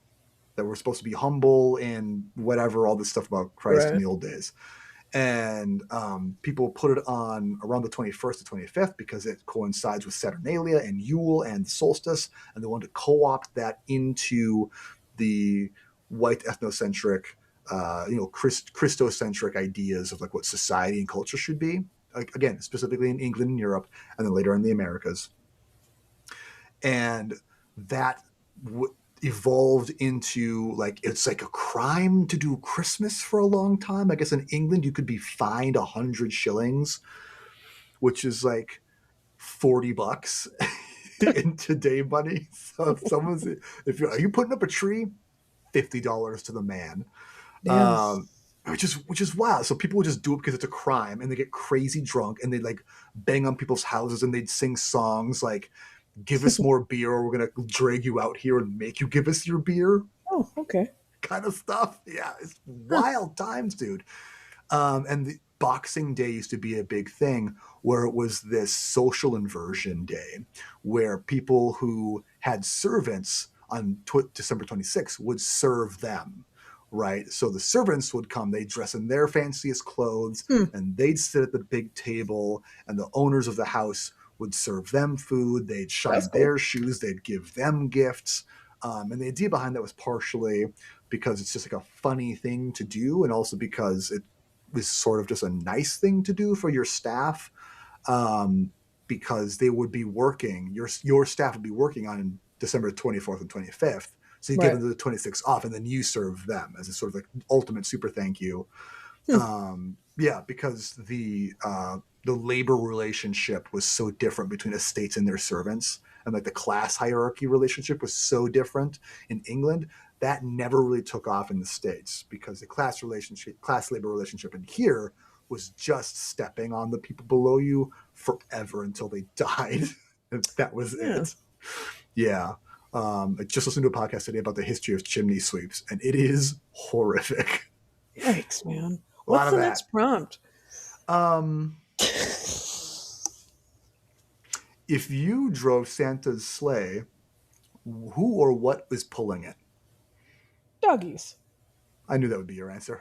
that we're supposed to be humble and whatever, all this stuff about Christ in Right. the old days. And people put it on around the 21st to 25th because it coincides with Saturnalia and Yule and solstice, and they wanted to co-opt that into the white ethnocentric, Christocentric ideas of like what society and culture should be. Like, again, specifically in England and Europe, and then later in the Americas. And that evolved into like, it's like a crime to do Christmas for a long time. I guess in England you could be fined 100 shillings, which is like $40 in today money. So if someone's, if you're, are you putting up a tree, $50 to the man. Damn. um which is wild. So people would just do it because it's a crime, and they get crazy drunk and they like bang on people's houses, and they'd sing songs like, give us more beer or we're gonna drag you out here and make you give us your beer, Oh, okay. kind of stuff. Yeah, it's Huh. wild times, dude. And the Boxing Day used to be a big thing, where it was this social inversion day where people who had servants on December 26th would serve them, right? So the servants would come, they'd dress in their fanciest clothes, Hmm. and they'd sit at the big table, and the owners of the house would serve them food, they'd That's shine cool. their shoes, they'd give them gifts. And the idea behind that was partially because it's just like a funny thing to do, and also because it was sort of just a nice thing to do for your staff, um, because they would be working, your staff would be working on December 24th and 25th. So you give Right. them the 26th off, and then you serve them as a sort of like ultimate super thank you. Hmm. Yeah, because the labor relationship was so different between estates and their servants, and like the class hierarchy relationship was so different in England, that never really took off in the States, because the class labor relationship in here was just stepping on the people below you forever until they died. That was Yeah. it. Yeah. I just listened to a podcast today about the history of chimney sweeps, and it is horrific. Yikes, man. A lot What's of the that. next prompt? Um, if you drove Santa's sleigh, who or what was pulling it? Doggies. I knew that would be your answer.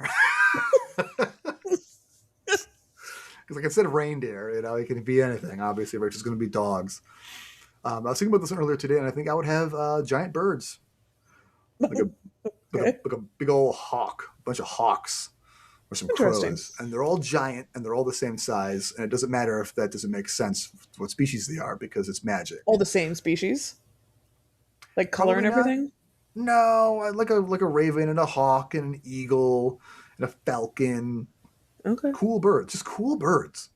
Because like, instead of reindeer, it can be anything. Obviously, but it's just going to be dogs. I was thinking about this earlier today, and I think I would have giant birds, like a like a Okay. like a big old hawk, a bunch of hawks, or some Interesting. crows, and they're all giant and they're all the same size, and it doesn't matter if that doesn't make sense what species they are, because it's magic. All the same species, like color Probably and not. everything. No, I like a raven and a hawk and an eagle and a falcon. Okay. Cool birds, just cool birds.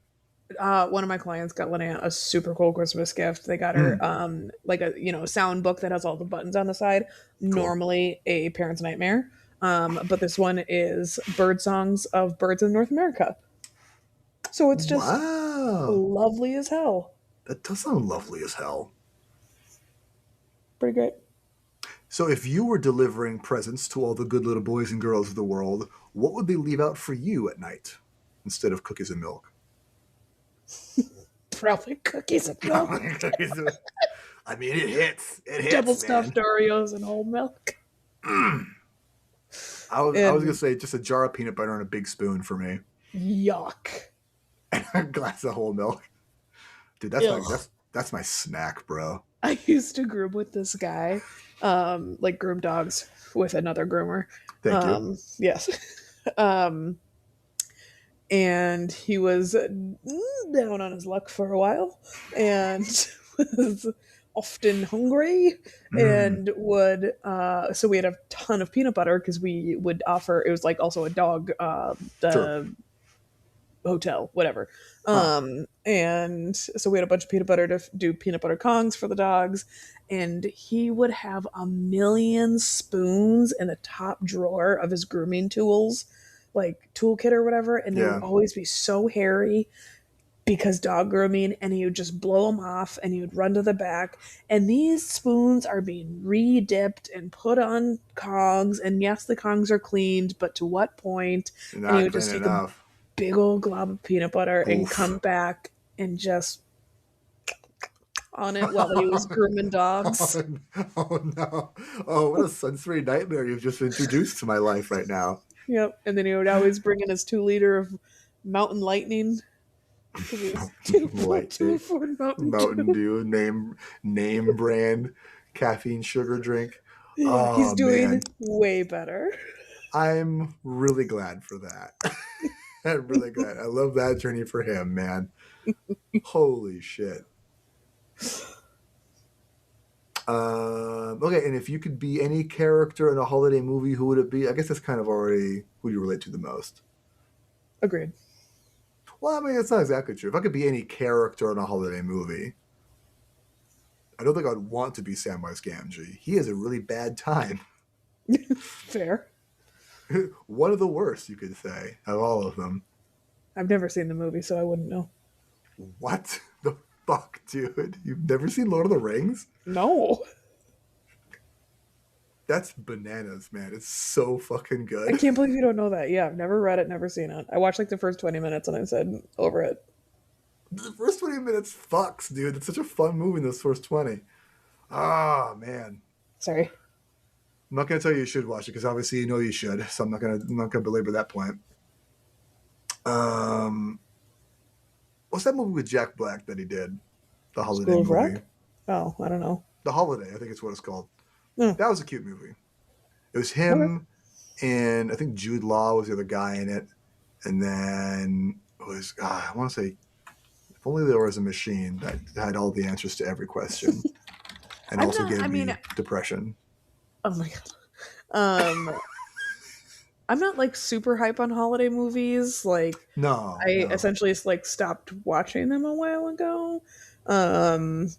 One of my clients got Linnea a super cool Christmas gift. They got her Mm, like a sound book that has all the buttons on the side. cool. Normally a parent's nightmare, but this one is bird songs of birds in North America. So it's just Wow. lovely as hell. That does sound lovely as hell. Pretty great. So, if you were delivering presents to all the good little boys and girls of the world, what would they leave out for you at night instead of cookies and milk? Probably cookies and milk, I mean, it hits. It double hits, stuffed man. Oreos and whole milk, I was gonna and say just a jar of peanut butter and a big spoon for me, yuck. and a glass of whole milk. Dude, that's my Ugh. that's my snack, bro. I used to groom with this guy, like groom dogs with another groomer. Thank you. Yes. um, and he was down on his luck for a while and was often hungry Mm, and would so we had a ton of peanut butter because we would offer it was like also a dog sure. the hotel, whatever. Huh. And so we had a bunch of peanut butter to do peanut butter kongs for the dogs. And he would have a million spoons in the top drawer of his grooming tools, like toolkit or whatever. And they would Yeah. always be so hairy because dog grooming. And he would just blow them off and he would run to the back. And these spoons are being re dipped and put on kongs. And yes, the kongs are cleaned, but to what point? And he Not would clean just take a enough. big old glob of peanut butter and come Oof. back and just on it while he was grooming dogs. Oh, oh no. Oh, what a sensory nightmare you've just introduced to my life right now. Yep. And then he would always bring in his 2 liter of Mountain Lightning because he was too Lightning. for Mountain Mountain Dew. Dew name brand caffeine sugar drink. Yeah, he's Oh doing man. way better. I'm really glad for that. I'm really glad. I love that journey for him, man. Holy shit. Okay, and if you could be any character in a holiday movie, who would it be? I guess that's kind of already who you relate to the most. Agreed. Well, I mean, it's not exactly true. If I could be any character in a holiday movie, I don't think I'd want to be Samwise Gamgee. He has a really bad time. Fair. One of the worst, you could say, of all of them. I've never seen the movie, so I wouldn't know. What the fuck, dude? You've never seen Lord of the Rings? No. That's bananas, man. It's so fucking I good. can't believe you don't know that. Yeah, I've never read it, never seen it. I watched like the first 20 minutes and I said over it. The first 20 minutes fucks, dude. It's such a fun movie in those first 20. Ah, man. Sorry. I'm not gonna tell you should watch it because obviously you know you should. So I'm not gonna belabor that point. Um, what's that movie with Jack Black that he did? The holiday School of movie. Rock? Oh, I don't know. The Holiday, I think it's what it's called. Hmm. That was a cute movie. It was Okay. him and I think Jude Law was the other guy in it. And then it was I want to say if only there was a machine that had all the answers to every question and I'm also not, I gave mean, me depression. oh my God. Um, I'm not like super hype on holiday movies. Like, No, I no. essentially just like stopped watching them a while ago. Um,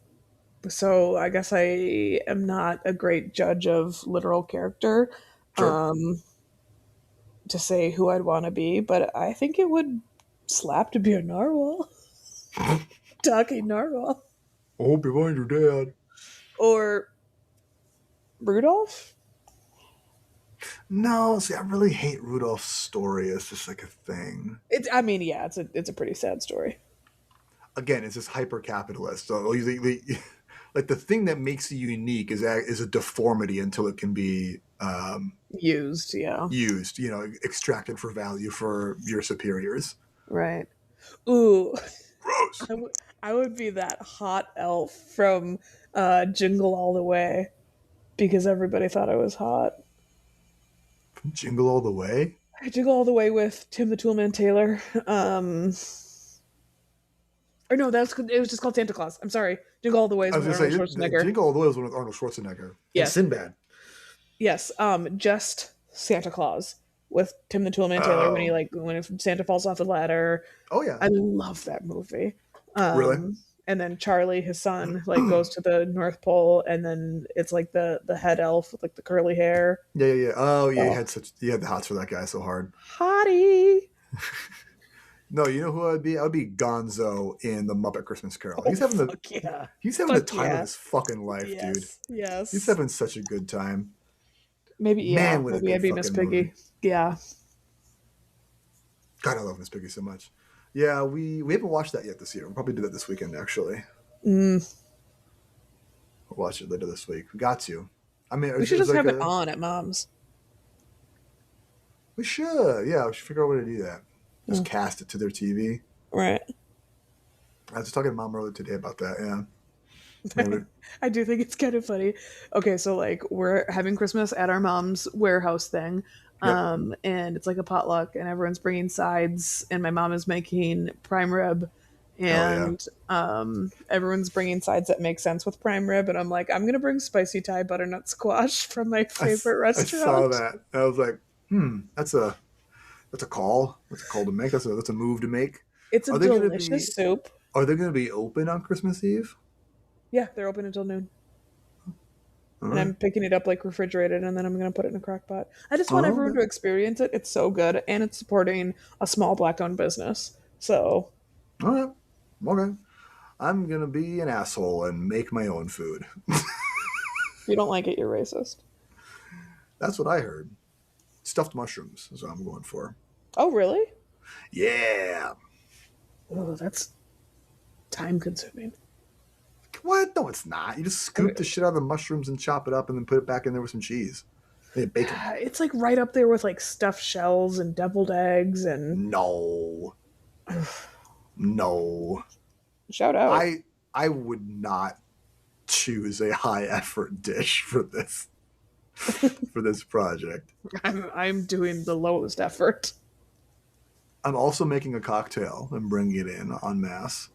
so I guess I am not a great judge of literal character Sure. to say who I'd want to be, but I think it would slap to be a narwhal, talking narwhal, I hope you find your dad. or Rudolph. No, see, I really hate Rudolph's story. It's just like a thing. It's, I mean, yeah, it's a pretty sad story. Again, it's just hyper capitalist. So like the thing that makes you unique is a deformity until it can be Used, yeah, used, extracted for value for your superiors. right. Ooh, Gross. I would be that hot elf from Jingle All the Way because everybody thought I was hot. Jingle all the way. Jingle All the Way with Tim the Toolman Taylor. Or no, it was just called Santa Claus. I'm sorry. Jingle All the Way I is was with gonna Arnold say Schwarzenegger. Jingle all the way was one with Arnold Schwarzenegger and Yes, Sinbad. yes. Just Santa Claus. with Tim the Toolman Taylor when he Oh, like when Santa falls off the ladder. oh yeah, I love that movie. really? And then Charlie, his son, like goes to the North Pole, and then it's like the head elf with like the curly hair. Yeah, yeah, yeah. Oh yeah, Oh, you had the hots for that guy so hard. hottie! No, you know who I'd be? I'd be Gonzo in the Muppet Christmas Carol. Oh fuck yeah, He's having the fuck time of yeah, his fucking life, dude. yes, He's yes. having such a good time. Maybe yeah, Man, what a maybe good I'd be Miss fucking movie. Piggy. Yeah, God, I love Miss Piggy so much. Yeah, we haven't watched that yet this year. We'll probably do that this weekend, actually. mm. We'll watch it later this week. We got to. I mean, We it's, should it's just like have it a. on at Mom's. We should. Yeah, we should figure out a way to do that. Just Oh, cast it to their TV. right. I was talking to Mom earlier today about that. Yeah. Maybe. I do think it's kind of funny. Okay, so like we're having Christmas at our mom's warehouse thing. Yep. And it's like a potluck and everyone's bringing sides and my mom is making prime rib Hell yeah. and everyone's bringing sides that make sense with prime rib and I'm like I'm going to bring spicy Thai butternut squash from my favorite I saw restaurant. that. I was like, that's a call. That's a call to make. That's a move to make. It's a Are they gonna be delicious soup. Are they gonna be open on Christmas Eve? Yeah, they're open until noon. All And right. I'm picking it up like refrigerated and then I'm going to put it in a crock pot. I just want Oh, everyone to okay. experience it. It's so good and it's supporting a small black owned business. So, All right. Okay. I'm gonna be an asshole and make my own food. if you don't like it, you're racist. That's what I heard. Stuffed mushrooms is what I'm going for. Oh, really? Yeah. Oh, that's time consuming. What? No, it's not. You just scoop the shit out of the mushrooms and chop it up and then put it back in there with some cheese. Hey, bacon. It's like right up there with like stuffed shells and deviled eggs and No. No. shout out. I would not choose a high effort dish for this project. I'm doing the lowest effort. I'm also making a cocktail and bringing it in en masse.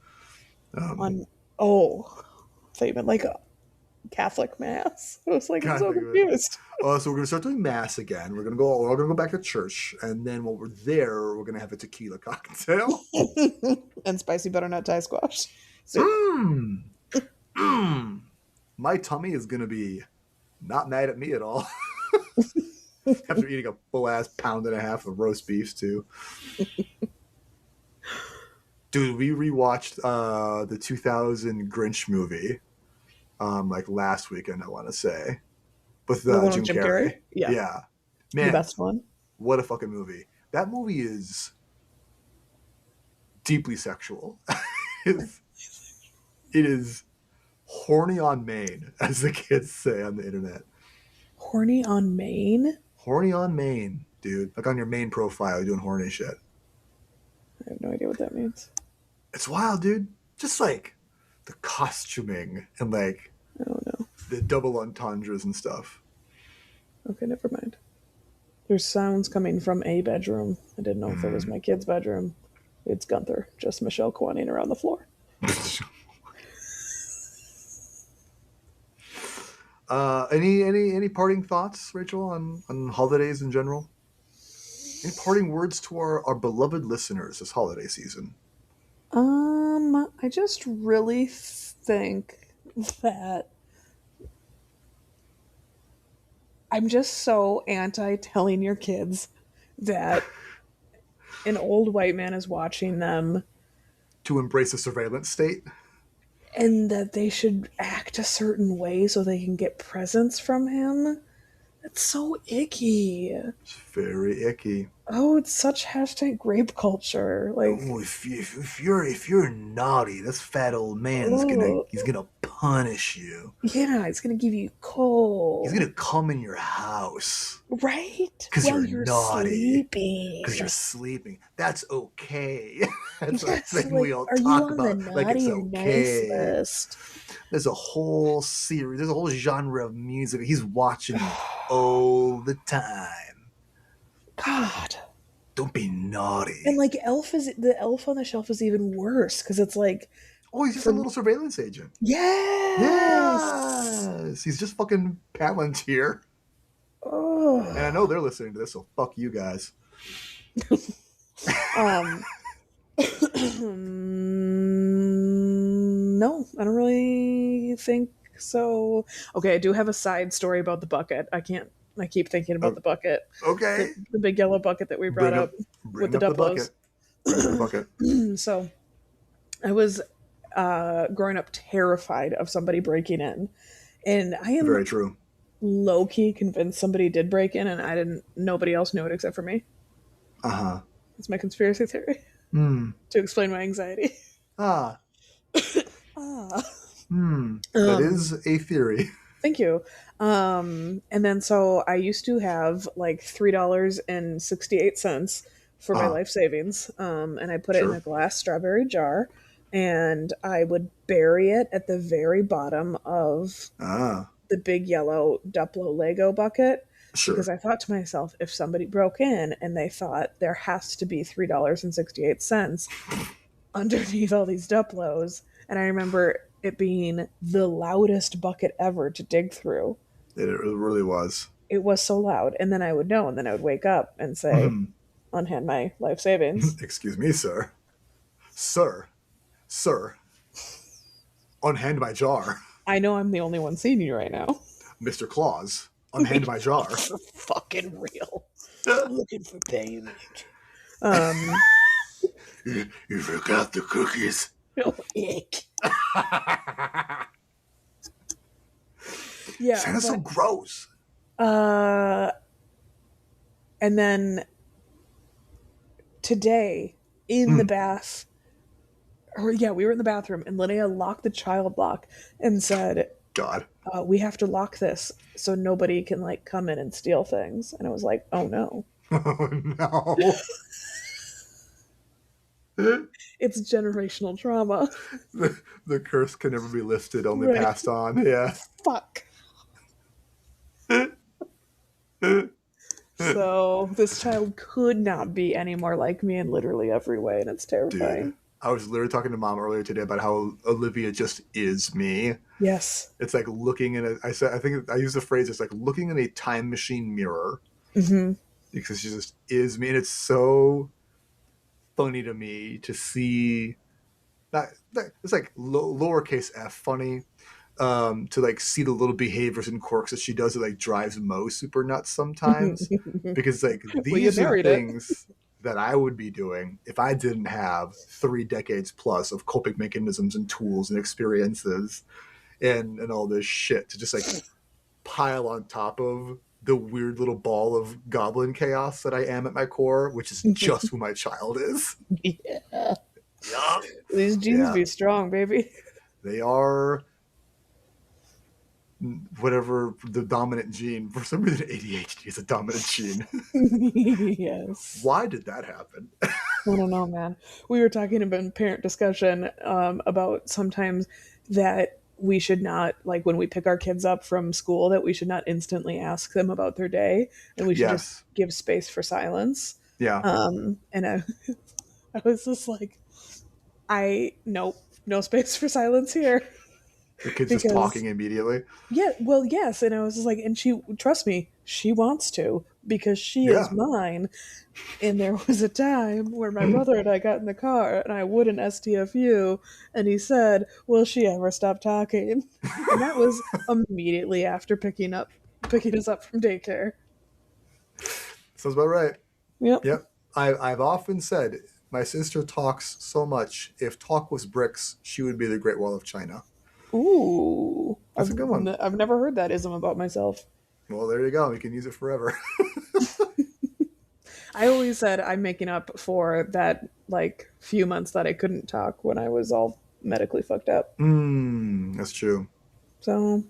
On oh, I thought you meant like a Catholic mass. I was like, I'm Kind of so think of it. confused. So we're gonna start doing mass again. We're gonna go back to church, and then while we're there, we're gonna have a tequila cocktail. And spicy butternut Thai squash soup. Mmm, mmm. My tummy is gonna be not mad at me at all after eating a full ass pound and a half of roast beef too. Dude, we rewatched the 2000 Grinch movie like last weekend. I want to say with The one with Jim Jim Carrey? Carrey. Yeah. Yeah, The man, best one. what a fucking movie! That movie is deeply sexual. it is horny on main, as the kids say on the internet. Horny on Maine? Horny on main, dude. Like on your main profile, you're doing horny shit. I have no idea what that means. It's wild, dude. Just like the costuming and like I don't know. the double entendres and stuff. Okay, never mind. There's sounds coming from a bedroom. I didn't know if it was my kid's bedroom. It's Gunther, just Michelle Kwanning around the floor. Any parting thoughts, Rachel, on holidays in general? Any parting words to our beloved listeners this holiday season? I just really think that I'm just so anti telling your kids that an old white man is watching them To embrace a surveillance state? and that they should act a certain way so they can get presents from him. That's so icky. It's very icky. Oh, it's such hashtag grape culture. Like, Oh, if you're naughty, this fat old man is gonna oh, he's gonna punish you. yeah, it's gonna give you He's cold. gonna come in your house Right? because While you're you're naughty. sleeping. Because you're sleeping. That's okay. That's a Yes, thing we like, all are you talk on the about. Like it's naughty or nice okay. list? There's a whole series. There's a whole genre of music. He's watching you all the time. God. Don't be And naughty. like the elf on the shelf is even worse because it's like Oh, he's just a for little surveillance agent. yes. Yes, he's just fucking Palantir. Oh, And I know they're listening to this, so fuck you guys. um, no, I don't really think so. Okay, I do have a side story about the bucket. I keep thinking about Oh, the bucket, okay. the big yellow bucket that we brought Bring up up with bring the up the Duplos. bucket. Bring up the bucket. So I was growing up terrified of somebody breaking in, and I am Very true. low key convinced somebody did break in, and I didn't. Nobody else knew it except for me. Uh-huh. It's my conspiracy theory Hmm. to explain my anxiety. Ah. Ah. Hmm. That Um, is a theory. Thank you. And then so I used to have like $3.68 for my Ah. life savings. And I put it in a Sure. glass strawberry jar, and I would bury it at the very bottom of Ah. the big yellow Duplo Lego bucket, because Sure. I thought to myself, if somebody broke in and they thought there has to be $3.68 underneath all these Duplos, and I remember it being the loudest bucket ever to dig through. It really was. It was so loud, and then I would know, and then I would wake up and say, Mhm. unhand my life savings. Excuse me, sir. Sir. Sir. Unhand my jar. I know I'm the only one seeing you right now. Mr. Claus. Unhand my jar. For fucking real. Looking for payment. Um, You forgot the cookies. ick. Yeah, Santa's so gross. uh, and then today in the Mm, bath, or yeah, we were in the bathroom, and Linnea locked the child lock and said, God. "We have to lock this so nobody can like come in and steal things." And I was like, "Oh no, Oh no. it's generational trauma." The curse can never be lifted, only Right? passed on. Yeah. Fuck. So this child could not be any more like me in literally every way, and it's Dude. terrifying. I was literally talking to mom earlier today about how Olivia just is me. Yes. It's like looking in a I said I think I used the phrase it's like looking in a time machine mirror Hmm. because she just is me and it's so funny to me to see that it's like lowercase f funny to like see the little behaviors and quirks that she does that like drives Mo super nuts sometimes because like Well, you these are the married it. things that I would be doing if I didn't have 3 decades plus of coping mechanisms and tools and experiences and all this shit to just like pile on top of the weird little ball of goblin chaos that I am at my core, which is just who my child is. Yeah. Yeah. These genes Yeah. be strong, baby. They are whatever the dominant gene. For some reason, ADHD is a dominant gene. Yes. Why did that happen? I don't know, man. We were talking about in parent discussion about sometimes that we should not, like when we pick our kids up from school, that we should not instantly ask them about their day, and we should just Yes. give space for silence. Yeah. And I was just like, nope, no space for silence here. The kid's just Because talking immediately. yeah, well, yes, and I was just like, and she, trust me, she wants to because she is Yeah. mine. And there was a time where my brother and I got in the car, and I wouldn't STFU, and he said, "Will she ever stop talking?" And that was immediately after picking us up from daycare. Sounds about right. Yep. Yep. I've often said my sister talks so much. If talk was bricks, she would be the Great Wall of China. Ooh, That's a good one. I've never heard that ism about myself. Well, there you go. You can use it forever. I always said I'm making up for that like few months that I couldn't talk when I was all medically fucked up. That's true. So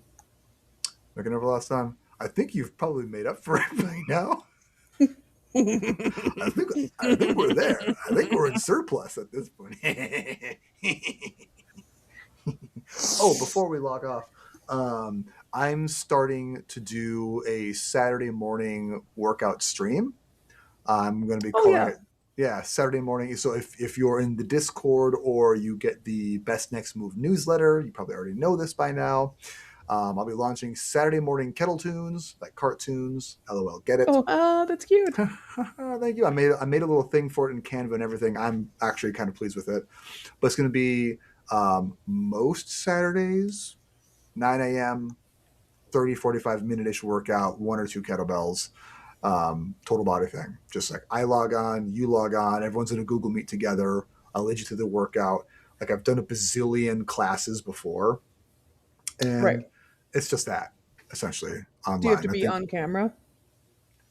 Making up for last time. I think you've probably made up for it by now. I think we're there. I think we're in surplus at this point. Oh, before we log off, I'm starting to do a Saturday morning workout stream. I'm going to be oh calling yeah. it, yeah, Saturday morning. So if you're in the Discord or you get the Best Next Move newsletter, you probably already know this by now. I'll be launching Saturday morning kettle tunes, like cartoons. LOL, get it? Oh, that's cute. Thank you. I made a little thing for it in Canva and everything. I'm actually kind of pleased with it. But it's going to be most Saturdays, 9 a.m., 30, 45-minute-ish workout, one or two kettlebells, total body thing. Just like I log on, you log on, everyone's in a Google Meet together. I'll lead you through the workout. Like I've done a bazillion classes before, Right. and it's just that essentially Do you have online. to I be think on camera?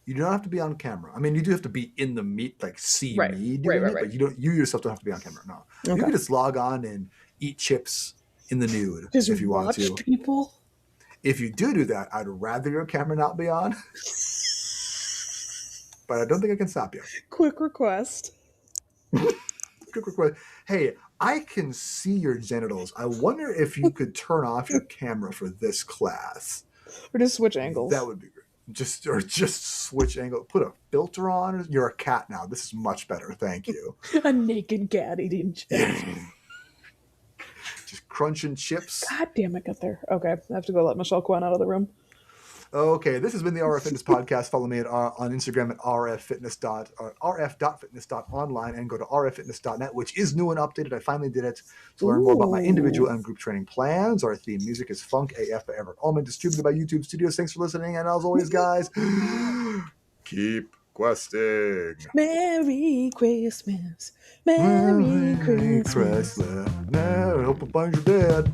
you don't have to be on camera. I mean, you do have to be in the meet, like see Right. me Right. doing Right. it, Right. but you yourself don't have to be on camera. No, you Okay. can just log on and eat chips in the nude Just if you want watch to. people. If you do that, I'd rather your camera not be on, but I don't think I can stop you. Quick request. Quick request. Hey, I can see your genitals. I wonder if you could turn off your camera for this class. Or just switch That angles. would be great. Just switch angle. Put a filter on. You're a cat now. This is much better. Thank you. A naked cat eating chips. Just crunching chips. God damn it, got there. Okay, I have to go let Michelle Kwan out of the room. Okay, this has been the RF Fitness Podcast. Follow me on Instagram at rf.fitness.online and go to rffitness.net, which is new and updated. I finally did it to learn more about my individual Ooh. and group training plans. Our theme music is Funk AF by Everett Allman, distributed by YouTube Studios. Thanks for listening, and as always, guys, keep questing. Merry Christmas. Merry Christmas. Chrysler. No, I hope I find you dead.